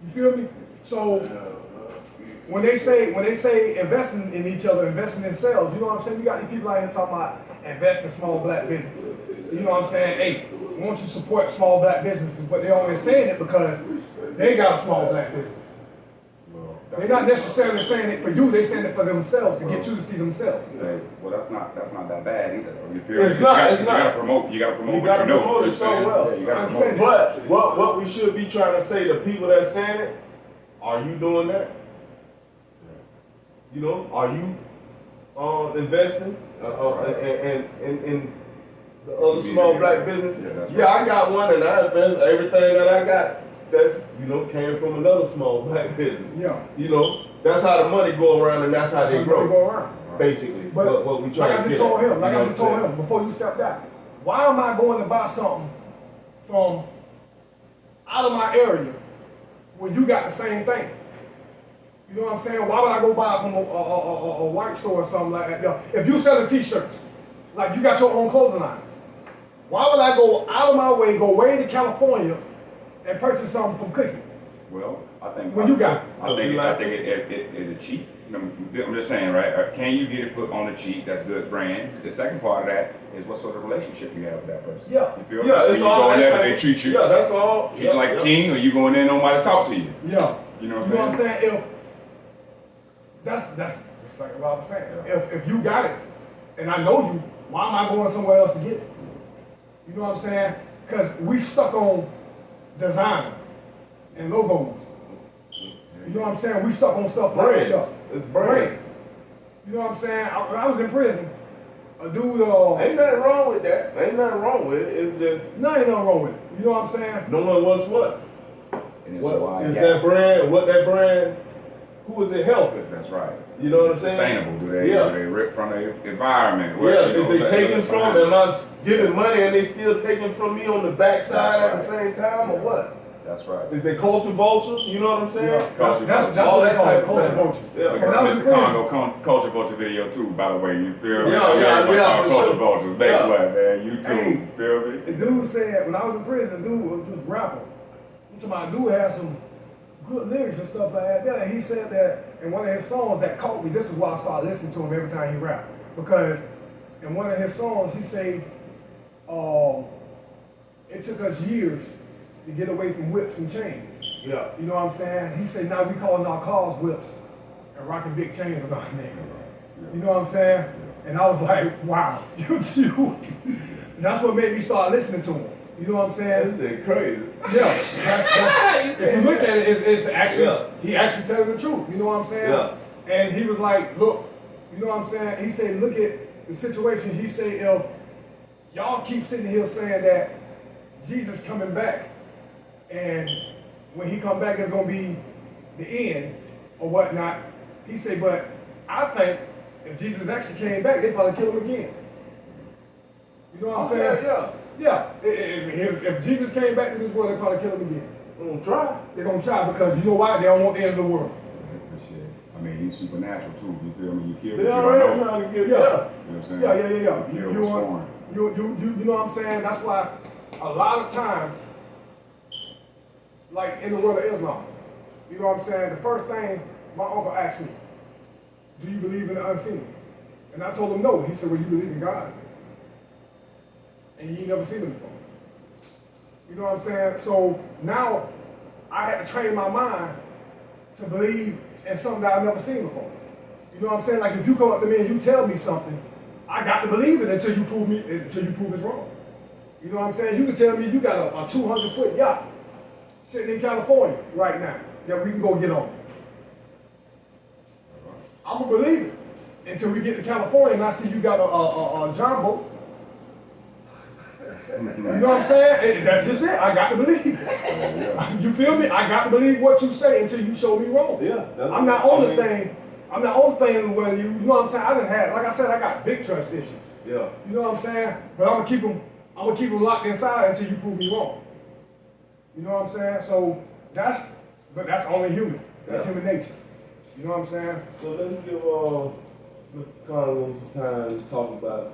You feel me? So, when they say investing in each other, investing in themselves, you know what I'm saying? You got these people out here talking about invest in small black businesses. You know what I'm saying? Hey, we want you to support small black businesses, but they're only saying it because they got a small black business. They're not necessarily saying it for you, they're saying it for themselves, to get you to see themselves. Hey, well, that's not that bad either. Though. You feel It's me? not, You it's not. gotta promote what you gotta know. promote it You so saying? well. Yeah, you gotta I promote it. understand. But what we should be trying to say to people that saying it, are you doing that? You know, are you investing in the other small black businesses? Yeah, that's Yeah, I got one, and I invest everything that I got. That's came from another small black business. Yeah. That's how the money go around, and that's how they They grow. go around. Basically, But what we trying like to I get just told at. him, like You know I just what I'm told saying? him before you stepped out, why am I going to buy something from out of my area when you got the same thing? You know what I'm saying? Why would I go buy it from a white store or something like that? Yo, if you sell t-shirts, like you got your own clothing line, why would I go out of my way, go way to California and purchase something from Cookie? Well, I think When you got it. I think it's cheap. I'm just saying, right? Can you get it on the cheap? That's good brand. The second part of that is what sort of relationship you have with that person. Yeah. You feel? Yeah, When it's you all go in that there, type they of- treat you. Yeah, that's all. Treat you like a king, or you going in, nobody talk to you. Yeah. You know what I'm saying? If that's just like what I was saying. If you got it and I know you, why am I going somewhere else to get it? You know what I'm saying? Because we stuck on design and logos. You know what I'm saying? We stuck on stuff like Brands. that. It's brands. You know what I'm saying? When I was in prison, a dude, Ain't nothing wrong with that. Ain't nothing wrong with it. It's just ain't nothing wrong with it. You know what I'm saying? knowing what's what. And it's What why is that brand? What that brand? Who is it helping? That's right. You know what I'm It's saying? sustainable. Do they rip from the environment? Yeah, You know, if they taking from, am I giving Yeah. money and they still taking from me on the backside at the same time, or what? That's right. Is they culture vultures? You know what I'm saying? Yeah. That's All what they that call type it, of culture thing. vultures. Yeah. Look When I at was Mr. in prison- Congo culture vulture video too, by the way. You feel me? Yeah, Everybody for call sure. culture vultures. Make Yeah. what, man? You too. Hey, Feel me? The dude said, when I was in prison, dude was just rapping. I'm talking about, dude had some good lyrics and stuff like that. Yeah, he said that in one of his songs that caught me, this is why I started listening to him every time he rapped. Because in one of his songs, he said, it took us years to get away from whips and chains. Yeah. You know what I'm saying? He said, now we calling our cars whips and rocking big chains on our neck. You know what I'm saying? And I was like, wow, that's what made me start listening to him. You know what I'm saying? This crazy. Yeah, that's if you look at it, it's actually, Yeah. he actually telling the truth. You know what I'm saying? Yeah. And he was like, look, you know what I'm saying? He said, look at the situation. He said, if y'all keep sitting here saying that Jesus coming back, and when he come back, it's gonna be the end or whatnot. He said, but I think if Jesus actually came back, they'd probably kill him again. You know what I'm saying? Yeah. Yeah, if Jesus came back to this world, they'd probably kill him again. I'm gonna try. They're gonna try because you know why? They don't want the end of the world. Shit. I mean, he's supernatural too. You feel me? You kill They what you already don't know. trying to get Yeah. You know what I'm saying? Yeah. You kill what's foreign. You know what I'm saying? That's why a lot of times, like in the world of Islam, you know what I'm saying? The first thing my uncle asked me, do you believe in the unseen? And I told him no. He said, well, you believe in God. And you ain't never seen him before. You know what I'm saying? So now I had to train my mind to believe in something that I've never seen before. You know what I'm saying? Like if you come up to me and you tell me something, I got to believe it until you prove it's wrong. You know what I'm saying? You can tell me you got a 200-foot yacht sitting in California right now that we can go get on. I'm gonna believe it until we get to California and I see you got a John boat. You know what I'm saying? That's just it. I got to believe it. Yeah. You feel me? I got to believe what you say until you show me wrong. Yeah. I'm not on the thing. I'm not on the thing where you know what I'm saying? I didn't have, like I said, I got big trust issues. Yeah. You know what I'm saying? But I'm gonna keep them locked inside until you prove me wrong. You know what I'm saying? So that's only human. That's human nature. You know what I'm saying? So let's give Mr. Congo some time to talk about.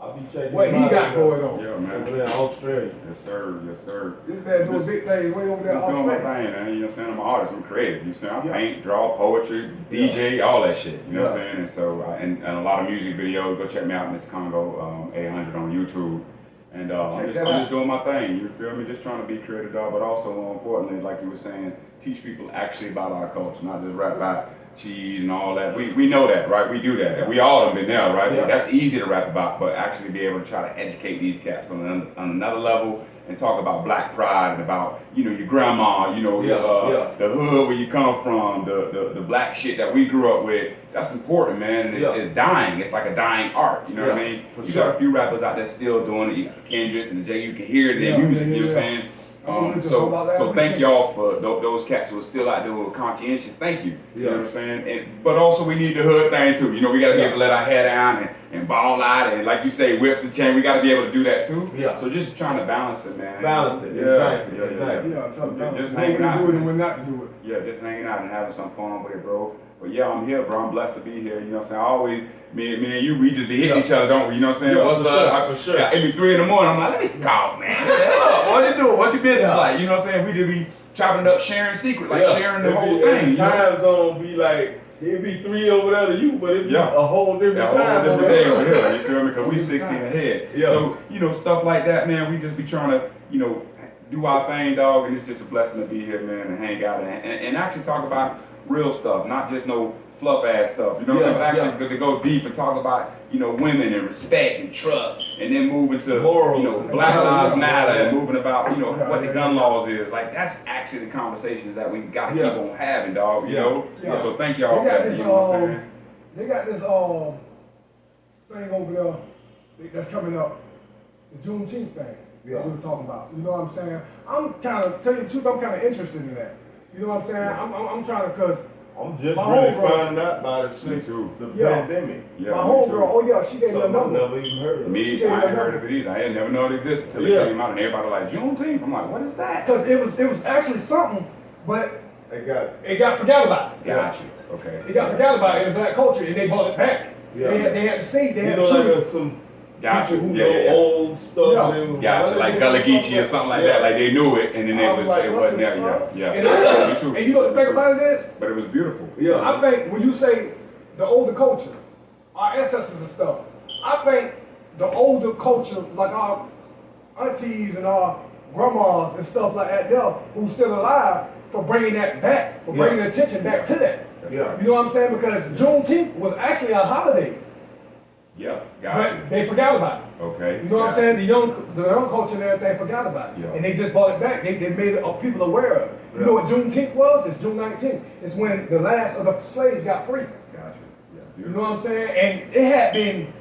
I'll be checking What him he out got going on. Yeah, man. over there in Australia. Yes, sir. Yes, sir. This man doing Just- big things way over there in Just doing my Australia. thing, man. You know what I'm saying? I'm an artist. I'm creative. You know what I'm saying? I Yeah. paint, draw, poetry, DJ, all that shit. You know what I'm Yeah. saying? And so, and a lot of music videos. Go check me out, Mr. Congo 800 on YouTube. And I'm just doing my thing, you feel me? Just trying to be creative, dog, but also more importantly, like you were saying, teach people actually about our culture, not just rap about cheese and all that. We know that, right? We do that. We all done been there, right? Yeah. That's easy to rap about, but actually be able to try to educate these cats on another level and talk about black pride and about, you know, your grandma, you know, the hood where you come from, the black shit that we grew up with. That's important, man. And it's dying. It's like a dying art, you know what I mean? You got a few rappers out there still doing it. You got Kendrick and the J, you can hear their music, you know what I'm saying? So thank y'all for those cats who are still out there who are conscientious. Thank you. You know what I'm saying? But also we need the hood thing too. You know, we got to be able to let our hair down and ball out and, like you say, whips and chain. We got to be able to do that too. Yeah. So just trying to balance it, man. Balance it. Exactly. Just hanging out. Do it and when not to do it. Yeah, just hanging out and having some fun with it, bro. But yeah, I'm here, bro. I'm blessed to be here. You know what I'm saying? I always, me and you, we just be hitting each other, don't we? You know what I'm saying? Yeah, What's up? For sure. It be 3 in the morning. I'm like, let me call, man. What you doing? What's your business like? You know what I'm saying? We just be chopping it up, sharing secrets, like sharing the whole thing. Time zone be like, it'd be 3 over there to you, but it'd be a whole different time. A whole different day over here. You feel me? Because we 16 ahead. Yeah. So, you know, stuff like that, man, we just be trying to, you know, do our thing, dog, and it's just a blessing to be here, man, and hang out and actually talk about real stuff, not just no fluff ass stuff. You know what I'm saying? But actually to go deep and talk about, you know, women and respect and trust, and then moving to morals, you know, Black Lives Matter and moving about, you know, what the gun laws is. Like that's actually the conversations that we gotta keep on having, dog. You know? So thank y'all for that. You know what I'm saying? They got this thing over there that's coming up, the Juneteenth thing that we were talking about. You know what I'm saying? I'm kind of, tell you the truth, I'm kind of interested in that. You know what I'm saying? I'm trying to, cause I'm just really finding out about it since the pandemic. My homegirl, she gave me a number. I never even heard of it. Me, I ain't heard of it either. I had never known it existed until it came out, and everybody like Juneteenth. I'm like, what is that? Because it was actually something, but it got forgot about. Got you. Okay. It got forgot about in the black culture, and they brought it back. They had to see. They had to like some people who know old stuff. Gotcha. Like Gullah Geechee or something like that. Like they knew it, and then it wasn't there. Yeah. And you know the thing about it is? But it was beautiful. Yeah. I think when you say the older culture, our ancestors and stuff, I think the older culture, like our aunties and our grandmas and stuff like that, there who's still alive, for bringing that back, for bringing attention back to that. Yeah. You know what I'm saying? Because Juneteenth was actually a holiday. Yeah, but they forgot about it. Okay. You know what I'm saying? The young culture and everything forgot about it. Yeah. And they just brought it back. They made it people aware of it. You know what Juneteenth was? It's June 19th. It's when the last of the slaves got free. Gotcha. Yeah. You know what I'm saying? And it had been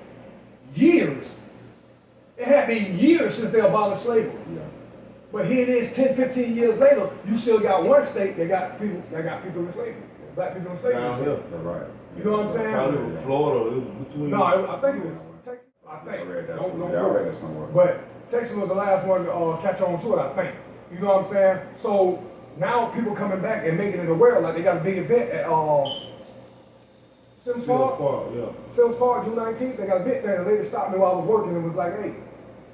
years. It had been years since they abolished slavery. Yeah. But here it is 10, 15 years later, you still got one state that got people in slavery. Black people in slavery. Right. You know what I'm saying? Probably Florida. It was between. No, I think it was Texas. I think. I read that. Don't I read that somewhere. But Texas was the last one to catch on to it, I think. You know what I'm saying? So now people coming back and making it aware, like they got a big event at Sims Park, June 19th. They got a big thing. The lady stopped me while I was working and was like, "Hey,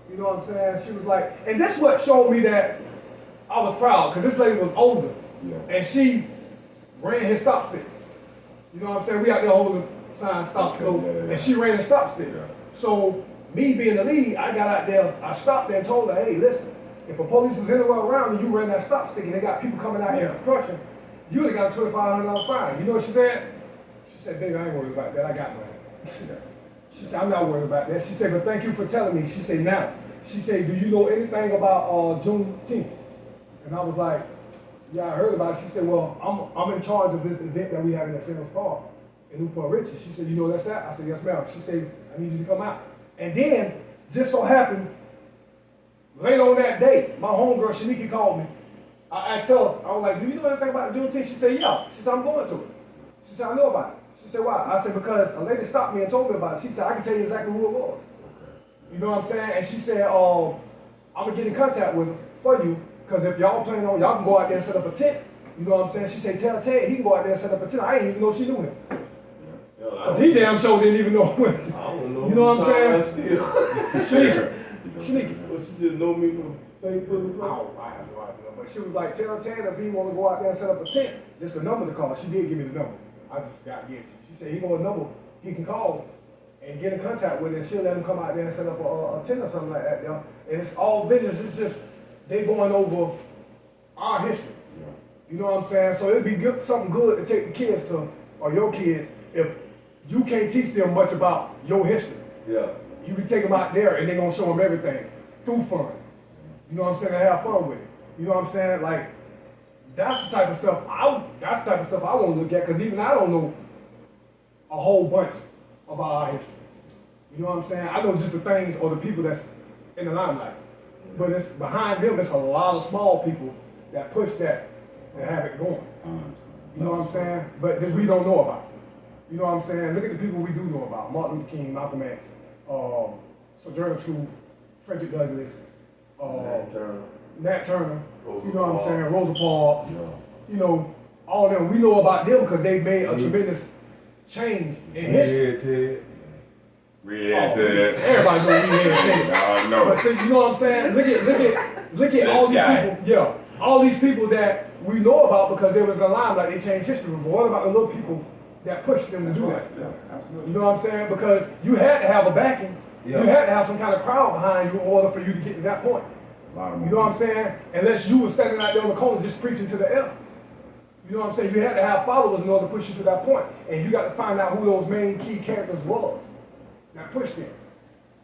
you know what I'm saying?" She was like, and this what showed me that I was proud, because this lady was older, and she ran his stop stick. You know what I'm saying? We out there holding the sign stop stick, and she ran the stop stick. So me being the lead, I got out there, I stopped there and told her, "Hey, listen, if a police was anywhere around and you ran that stop stick and they got people coming out here construction, you would have got a $2,500 fine." You know what she said? She said, "Baby, I ain't worried about that. I got money." She said, "I'm not worried about that." She said, "But thank you for telling me." She said, "Now," she said, "Do you know anything about Juneteenth?" And I was like, "Yeah, I heard about it." She said, "Well, I'm in charge of this event that we having at Sims Park in Newport Richie." She said, "You know where that's at?" I said, "Yes, ma'am." She said, "I need you to come out." And then, just so happened, later on that day, my homegirl Shaniki called me. I asked her, I was like, "Do you know anything about Juneteenth?" She said, "Yeah." She said, "I'm going to it." She said, "I know about it." She said, "Why?" I said, "Because a lady stopped me and told me about it." She said, "I can tell you exactly who it was." You know what I'm saying? And she said, "I'm going to get in contact with her for you, because if y'all plan on, y'all can go out there and set up a tent." You know what I'm saying? She said, "Tell Ted he can go out there and set up a tent." I didn't even know she knew him. Because he damn sure didn't even know him. I don't know. You know what I'm saying? Sneaky. But she just know me from Facebook or something. I have no idea. But she was like, "Tell Ted if he want to go out there and set up a tent, just the number to call." She did give me the number. I just forgot to get it. She said he want a number he can call and get in contact with it, and she'll let them come out there and set up a tent or something like that there. And it's all vendors, it's just, they going over our history. You know what I'm saying? So it'd be good, something good to take the kids to, or your kids, if you can't teach them much about your history. Yeah. You can take them out there and they're gonna show them everything through fun. You know what I'm saying? And have fun with it. You know what I'm saying? Like, that's the type of stuff I want to look at, because even I don't know a whole bunch about our history. You know what I'm saying? I know just the things or the people that's in the limelight. But it's behind them, it's a lot of small people that push that have it going. You know what I'm saying? But that we don't know about. You know what I'm saying? Look at the people we do know about. Martin Luther King, Malcolm X, Sojourner Truth, Frederick Douglass, Nat Turner, you know what I'm saying? Rosa Parks, you know, all of them. We know about them because they made a tremendous change in history. Redhead Ted. Everybody knows Redhead Ted. I know. But see, you know what I'm saying? Look at all these people. Yeah, all these people that we know about because they was in the limelight. They changed history. But what about the little people that pushed them to do that? Yeah, absolutely. You know what I'm saying? Because you had to have a backing. Yeah. You had to have some kind of crowd behind you in order for you to get to that point. You know what I'm saying? Unless you were standing out there on the corner just preaching to the air. You know what I'm saying? You had to have followers in order to push you to that point. And you got to find out who those main key characters was that pushed them.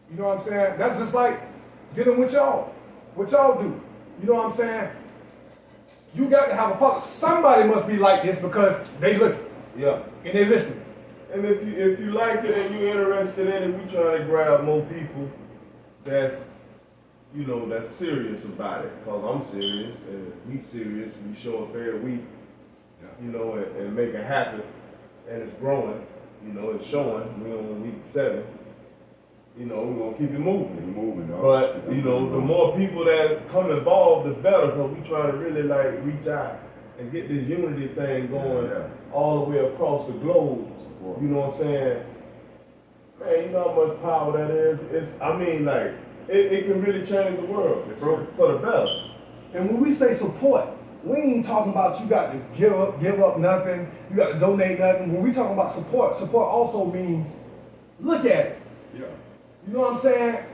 You know what I'm saying? That's just like dealing with y'all. What y'all do. You know what I'm saying? You got to have a follower. Somebody must be like this because they look. Yeah. And they listen. And if you like it and you're interested in it, we try to grab more people that's serious about it. Cause I'm serious and he's serious. We show up every week, and make it happen. And it's growing, it's showing. We're on week 7. We're gonna keep it moving. But the more people that come involved, the better. Cause we try to really reach out and get this unity thing going all the way across the globe. You know what I'm saying? Man, you know how much power that is? It can really change the world for the better. And when we say support, we ain't talking about you got to give up nothing, you got to donate nothing. When we talking about support also means look at it. Yeah. You know what I'm saying?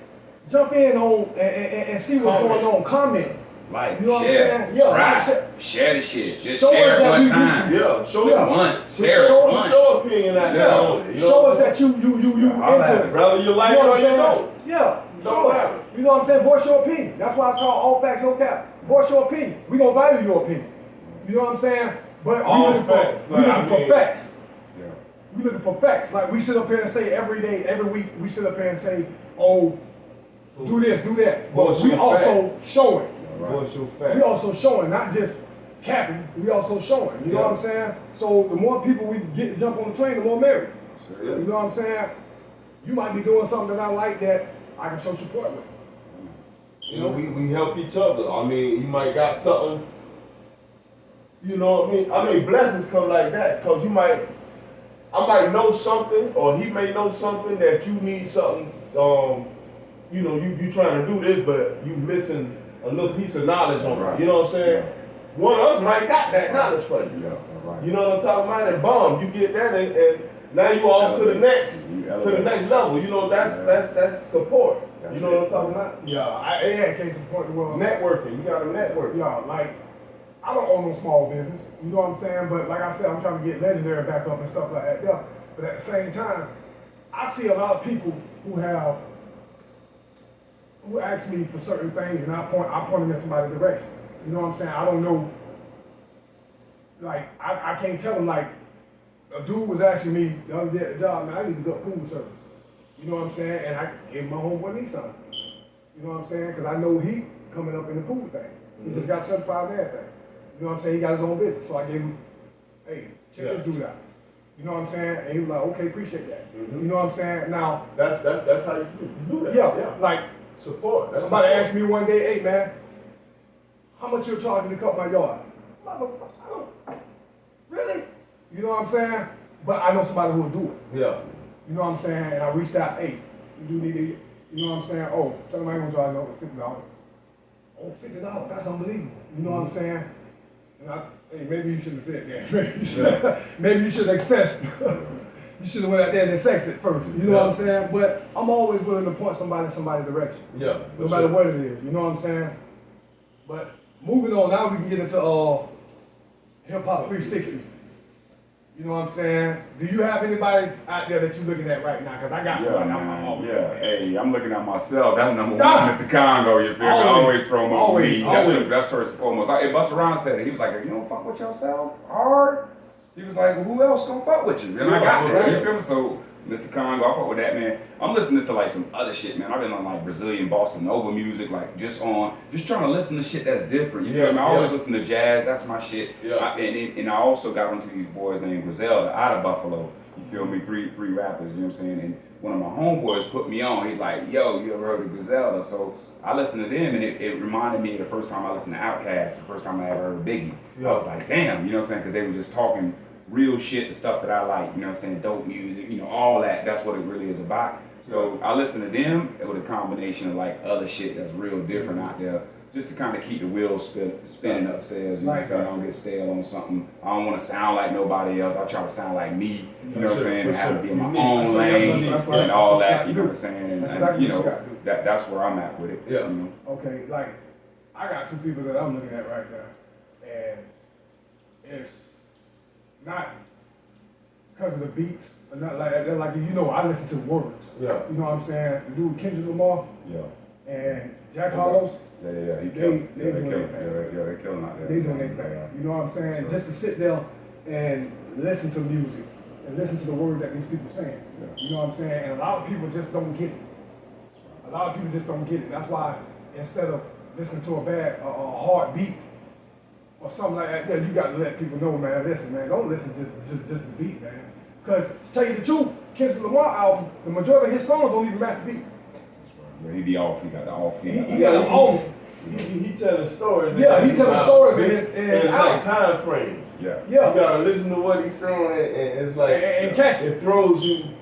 Jump in on and see what's going on. Comment. Like, you know share, what I'm saying? subscribe, share the shit. Just show share us it that one we time. Yeah, show it once. Share it once. Your opinion out there on it. Show us that you into it. Whether you like it or you don't. Yeah. Don't matter. You know what I'm saying? Voice your opinion. That's why it's called all facts, no cap. Voice your opinion. We gonna value your opinion. You know what I'm saying? But we looking for facts. Yeah. We looking for facts. Like we sit up here and say every day, every week, we sit up here and say, oh, do this, do that. But we also showing. Voice your facts. We also showing, not just capping, we also showing. You know what I'm saying? So the more people we get to jump on the train, the more merry. Yeah. You know what I'm saying? You might be doing something that I like that I can show support with. We help each other. You might got something. You know what I mean? Blessings come like that because I might know something, or he may know something that you need something. You trying to do this, but you missing a little piece of knowledge on it. You know what I'm saying? Yeah. One of us might got that knowledge for you. Yeah, right. You know what I'm talking about? And bomb, you get that, and now you off to the next level. You know that's support. You know what I'm talking about? Yeah, it came to the point where networking. You got to network. Yeah, like I don't own no small business. You know what I'm saying? But like I said, I'm trying to get Legendary back up and stuff like that. Yeah. But at the same time, I see a lot of people who ask me for certain things, and I point them in somebody's direction. You know what I'm saying? I don't know. Like I can't tell them like a dude was asking me the other day at the job, man, I need to go pool service. You know what I'm saying? And I gave my homeboy need something. You know what I'm saying? Because I know he coming up in the pool thing. He just got certified and everything. You know what I'm saying? He got his own business. So I gave him, hey, check this dude out. You know what I'm saying? And he was like, okay, appreciate that. You know what I'm saying? Now that's how you do that. Yeah. Like support. That's somebody support. asked me one day, hey man, how much you charging to cut my yard? Motherfucker, I don't really. You know what I'm saying? But I know somebody who will do it. Yeah. You know what I'm saying? And I reached out, hey, you do need it. You know what I'm saying? Oh, tell them I ain't gonna charge no $50. Oh, $50, that's unbelievable. You know what I'm saying? And hey, maybe you should have said that. Maybe you should access. You should have went out there and sex it first. You know what I'm saying? But I'm always willing to point somebody in somebody's direction. Yeah. No matter what it is. You know what I'm saying? But moving on, now we can get into hip hop 360. You know what I'm saying? Do you have anybody out there that you're looking at right now? Because I got somebody I'm always looking at. Hey, I'm looking at myself. That's number one, Mr. Congo. You feel me? Always promote me. That's first and foremost. Hey, Busta Rhymes said it. He was like, if you don't fuck with yourself hard, he was like, well, who else gonna fuck with you? And I got that. You feel me? So, Mr. Congo, I fuck with that, man. I'm listening to like some other shit, man. I've been on like Brazilian bossa nova music, like just trying to listen to shit that's different. You feel me? I always listen to jazz. That's my shit. Yeah. And I also got onto these boys named Griselda out of Buffalo. You feel me? Three rappers. You know what I'm saying? And one of my homeboys put me on. He's like, yo, you ever heard of Griselda? So I listened to them, and it reminded me of the first time I listened to Outkast, the first time I ever heard Biggie. I was like, damn, you know what I'm saying? Because they were just talking real shit, the stuff that I like, you know what I'm saying, dope music, you know, all that, that's what it really is about. So I listen to them with a combination of like other shit that's real different out there, just to kind of keep the wheels spinning upstairs, you know what I'm saying, I don't get stale on something, I don't want to sound like nobody else, I try to sound like me, you know what I'm saying, and have to be in my own lane and all that, you know what I'm saying, and you know, that's where I'm at with it. Yeah. You know? Okay, like, I got two people that I'm looking at right now, and it's not because of the beats, or not like that. They're like, you know, I listen to words. Yeah. You know what I'm saying? The dude Kendrick Lamar. Yeah. And Jack Harlow. Yeah. They doing their thing. They're killing out there. They doing their thing. You know what I'm saying? Sure. Just to sit there and listen to music and listen to the words that these people are saying. Yeah. You know what I'm saying? And a lot of people just don't get it. A lot of people just don't get it. That's why instead of listening to a hard beat, or something like that, yeah, you got to let people know, man, listen, man, don't listen to just the beat, man. Because, tell you the truth, Kendrick Lamar album, the majority of his songs don't even match the beat. Yeah, he be off, he got the off. He got the off. He telling stories. Yeah, he telling stories in his like time frames. Yeah. You gotta listen to what he's saying, and it's like, and catch it. It throws you,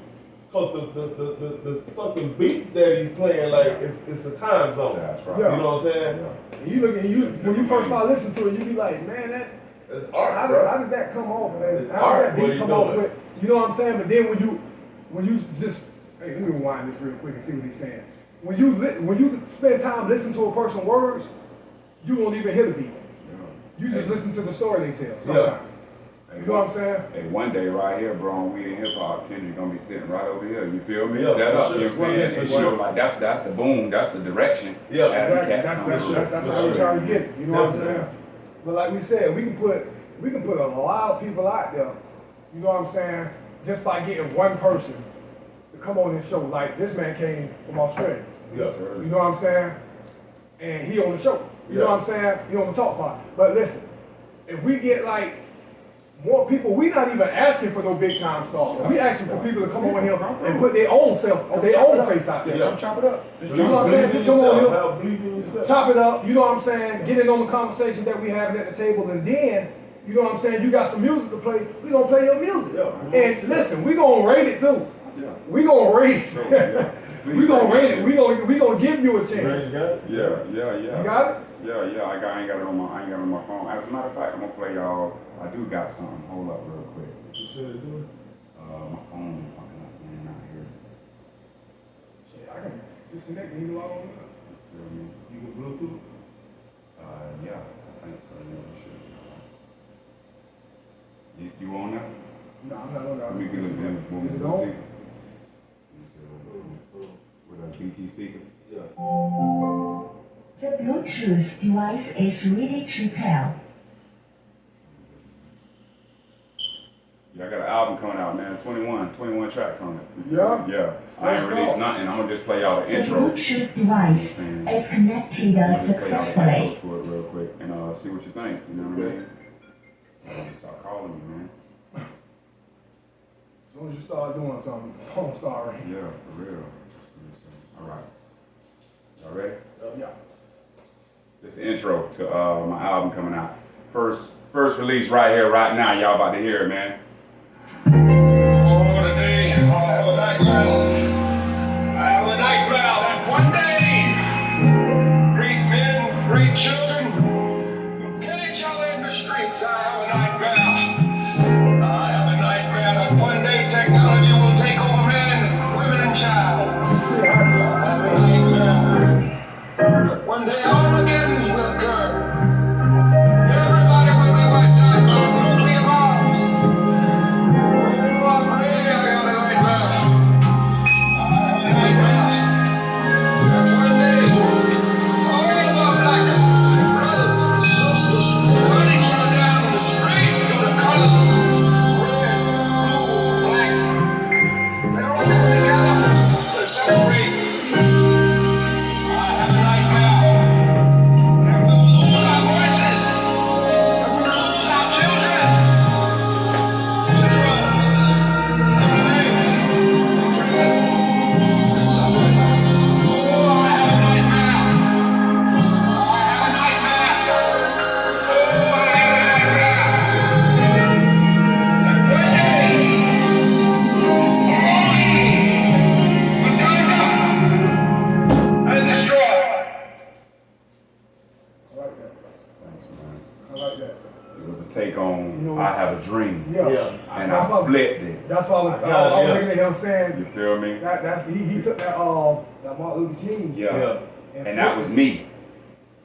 cause the fucking beats that he's playing, like, it's a time zone. That's right. Yeah. You know what I'm saying? Yeah. And you look at when you first start listening to it, you be like, man, It's art, how does that come off, man? It's How art, does that what beat you come off doing? with? You know what I'm saying? But then when you just, hey, let me rewind this real quick and see what he's saying. When you spend time listening to a person's words, you won't even hear the beat. Yeah. You just listen to the story they tell sometimes. Hey, You know what I'm saying? Hey, one day right here, bro, on Weed and Hip Hop, Kendrick gonna be sitting right over here. You feel me? Yeah, That for up, sure. you know what I'm saying? Well, You know, like that's the boom, that's the direction. Yeah, Exactly. That's how we're trying to get it. You know what I'm saying? But like we said, we can put a lot of people out there. You know what I'm saying? Just by getting one person to come on this show. Like this man came from Australia. Yeah. You know what I'm saying? And he on the show. You know what I'm saying? He on the talk part. But listen, if we get like more people, we not even asking for no big time stars. We asking for people to come over here and put their own face out there. Yeah. Come chop it up. You know what I'm saying? Just come on here. Have belief in yourself. Chop it up, you know what I'm saying? Get in on the conversation that we having at the table, and then, you know what I'm saying, you got some music to play, we gonna play your music. Yeah. And listen, we gonna rate it too. Yeah. We gonna rate it. Sure, yeah. We gonna rate it. We gonna give you a chance. Yeah. You got it? Yeah, I ain't got it on my phone. As a matter of fact, I'm gonna play y'all. I do got something. Hold up real quick. You said it, do it? My phone is fucking up, man, out here. Shit, I can disconnect and you log on. You feel me? You can Bluetooth? Yeah, I think so. Yeah, sure. You on that? No, I'm not on that. Let me get it in. Is it on? With a BT speaker? Yeah. The Bluetooth device is ready to pair. Yeah, I got an album coming out, man. 21 tracks on it. Yeah? Yeah. I ain't released nothing. I'm gonna just play y'all the The intro. Bluetooth device is connected I'm gonna just play y'all the successfully. intro to it real quick and see what you think. You know what I mean? Start calling me, man. As soon as you start doing something, the phone start ringing. Yeah, for real. All right. Y'all ready? Yeah. This is the intro to my album coming out. First release right here, right now. Y'all about to hear it, man. Oh, today I have a nightmare. I have a nightmare that one day, great men, great children, get each other in the streets. I have a nightmare. I have a nightmare that one day technology will that's what flipped it. That's what I was looking at him saying. You feel me? He took that Martin Luther King. Yeah. And that was me.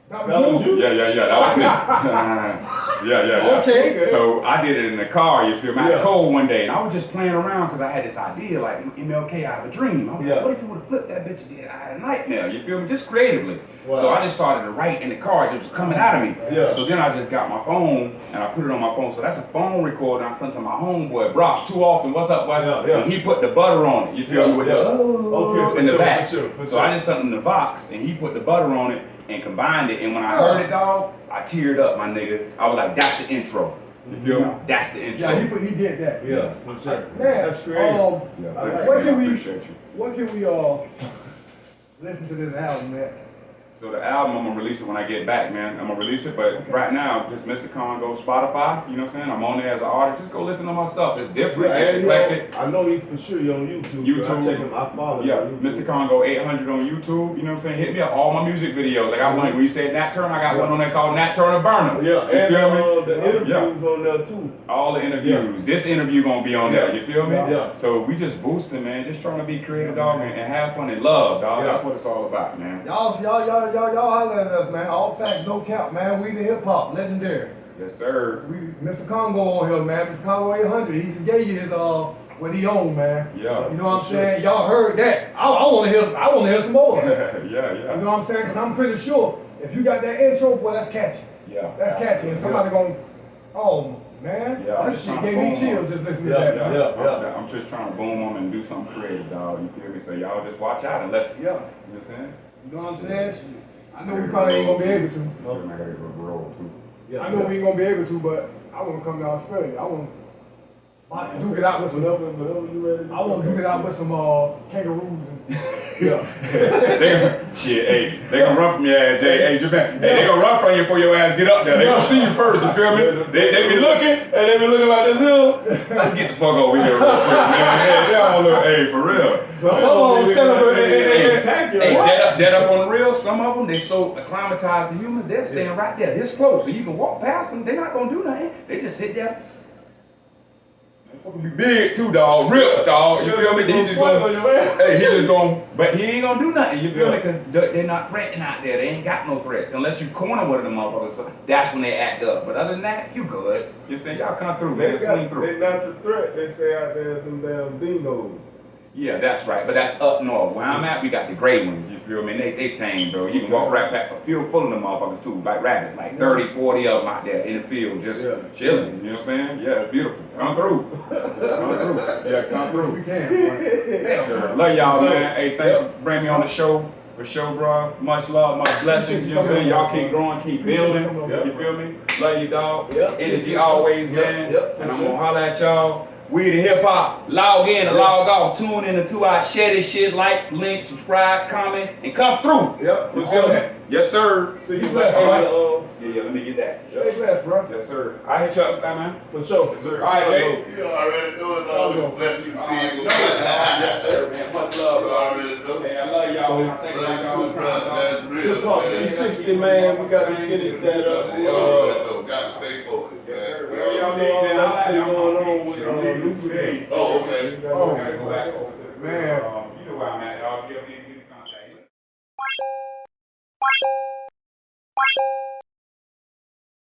That was you? Yeah, that was me. yeah. Okay. So I did it in the car, you feel me? I Yeah. had cold one day, and I was just playing around because I had this idea, like MLK, I have a dream. I was Yeah. like, what if you would have flipped that bitch again? I had a nightmare, you feel me? Just creatively. Wow. So I just started to write in the car, it was coming out of me. Yeah. So then I just got my phone, and I put it on my phone. So that's a phone recorder I sent to my homeboy, Brock, too often. What's up, boy? Yeah. And he put the butter on it, you feel me? With the Okay, in the back. For sure. So I just sent him the box, and he put the butter on it and combined it. And when I heard it, dog, I teared up, my nigga. I was like, that's the intro. You feel me? That's the intro. Yeah, he did that. Yeah, for sure. Man, That's creative. Yeah, I like thanks, what man. can I we- appreciate you. What can we listen to this album, man? So the album, I'm gonna release it when I get back, man. I'm gonna release it, but right now, just Mr. Congo, Spotify, you know what I'm saying? I'm on there as an artist. Just go listen to my stuff. It's different, Yeah, it's and eclectic. I know he for sure you on YouTube. YouTube. I check him. I follow him Yeah, on YouTube. Mr. Congo 800 on YouTube, you know what I'm saying? Hit me up, all my music videos. I got one, when you said Nat Turner, I got one on there called Nat Turner Burner. Yeah, You and feel me? the interviews Yeah. on there too. All the interviews. This interview gonna be on there, you feel me? Yeah. So we just boosting, man. Just trying to be creative, dog, and have fun and love, dog. Yeah. That's what it's all about, man. Y'all holler at us, man. All facts, no cap, man. We the hip hop, legendary. Yes, sir. We Mr. Congo on here, man. Mr. Congo 800. He just gave you his what he owned, man. Yeah. You know what I'm saying? Y'all heard that. I want to hear some more. yeah. You know what I'm saying? Because I'm pretty sure if you got that intro, boy, that's catchy. Yeah. That's catchy. And somebody going, oh, man, Yeah, I'm that just shit trying to gave me boom chills them. just listening Yeah, to that. man. yeah. I'm just trying to boom them and do something creative, dog. You feel me? So y'all just watch out unless, you know Yeah. what I'm saying? You know what I'm saying? I know we probably ain't going to be able to. I gotta go roll too. I know we ain't going to be able to, but I want to come to Australia. I want to duke it out with some. Whenever you ready. I want to duke it out with some kangaroos and. Yeah. Shit, hey, they gonna run from your ass, Jay. Hey, Japan. Hey, they gonna run from you before your ass get up there. They gonna see you first, you feel me? They be looking, and they be looking like this hill. Let's get the fuck over here real quick, man. Hey, they all look, hey, for real. Some of them stand up Hey, dead up on the real, some of them, they so acclimatized to humans, they're staying right there, this close. So you can walk past them, they're not gonna do nothing. They just sit there. Fucking be big too, dog. Real, dog. You feel me? He just gonna, hey, he just gonna, but he ain't gonna do nothing. You feel me? Because they're not threatening out there. They ain't got no threats unless you corner one of them motherfuckers. So that's when they act up. But other than that, you good. You saying y'all come through, man. Swing through. They not the threat. They say out there them damn dingoes. Yeah, that's right. But that's up north. Where I'm at, we got the gray ones. You feel me? They tame, bro. You can walk right past a field full of them motherfuckers too, like rabbits, like 30, 40 of them out there in the field, just chilling. You know what I'm saying? Yeah, it's beautiful. Come through. Come through. Yeah, come through. We can. Yes, sir. Love y'all, man. Hey, thanks for bringing me on the show. For sure, bro. Much love, much blessings. You know what I'm saying? Y'all keep growing, keep building. You feel me? Love you, dog. Energy always, man. And I'm gonna holler at y'all. We the hip hop. Log in and log off. Tune in to 2 hours. Share this shit. Like, link, subscribe, comment, and come through. Yep, for You feel me? sure. Yes, sir. See you blessed, later. Yeah, let me get that. Stay blessed, bro. Yes, sir. I hit you up with that, man. For sure. Yes, sir. All right, Jay. You already know it's always a blessing to see you. Yes, sir, man. Much love, You bro. already know. Hey, I love y'all, man. I thank Love y'all all you the too, time, bro. dog. That's real, Hip Hop man. 360, man. We gotta finish that up. You already know. Got to stay focused, Yes, sir. man. Whatever You y'all know need, all man. that's I'll been going on I'm with leaving in 2 days. Oh, okay. I gotta go back over to the Man. you know where I'm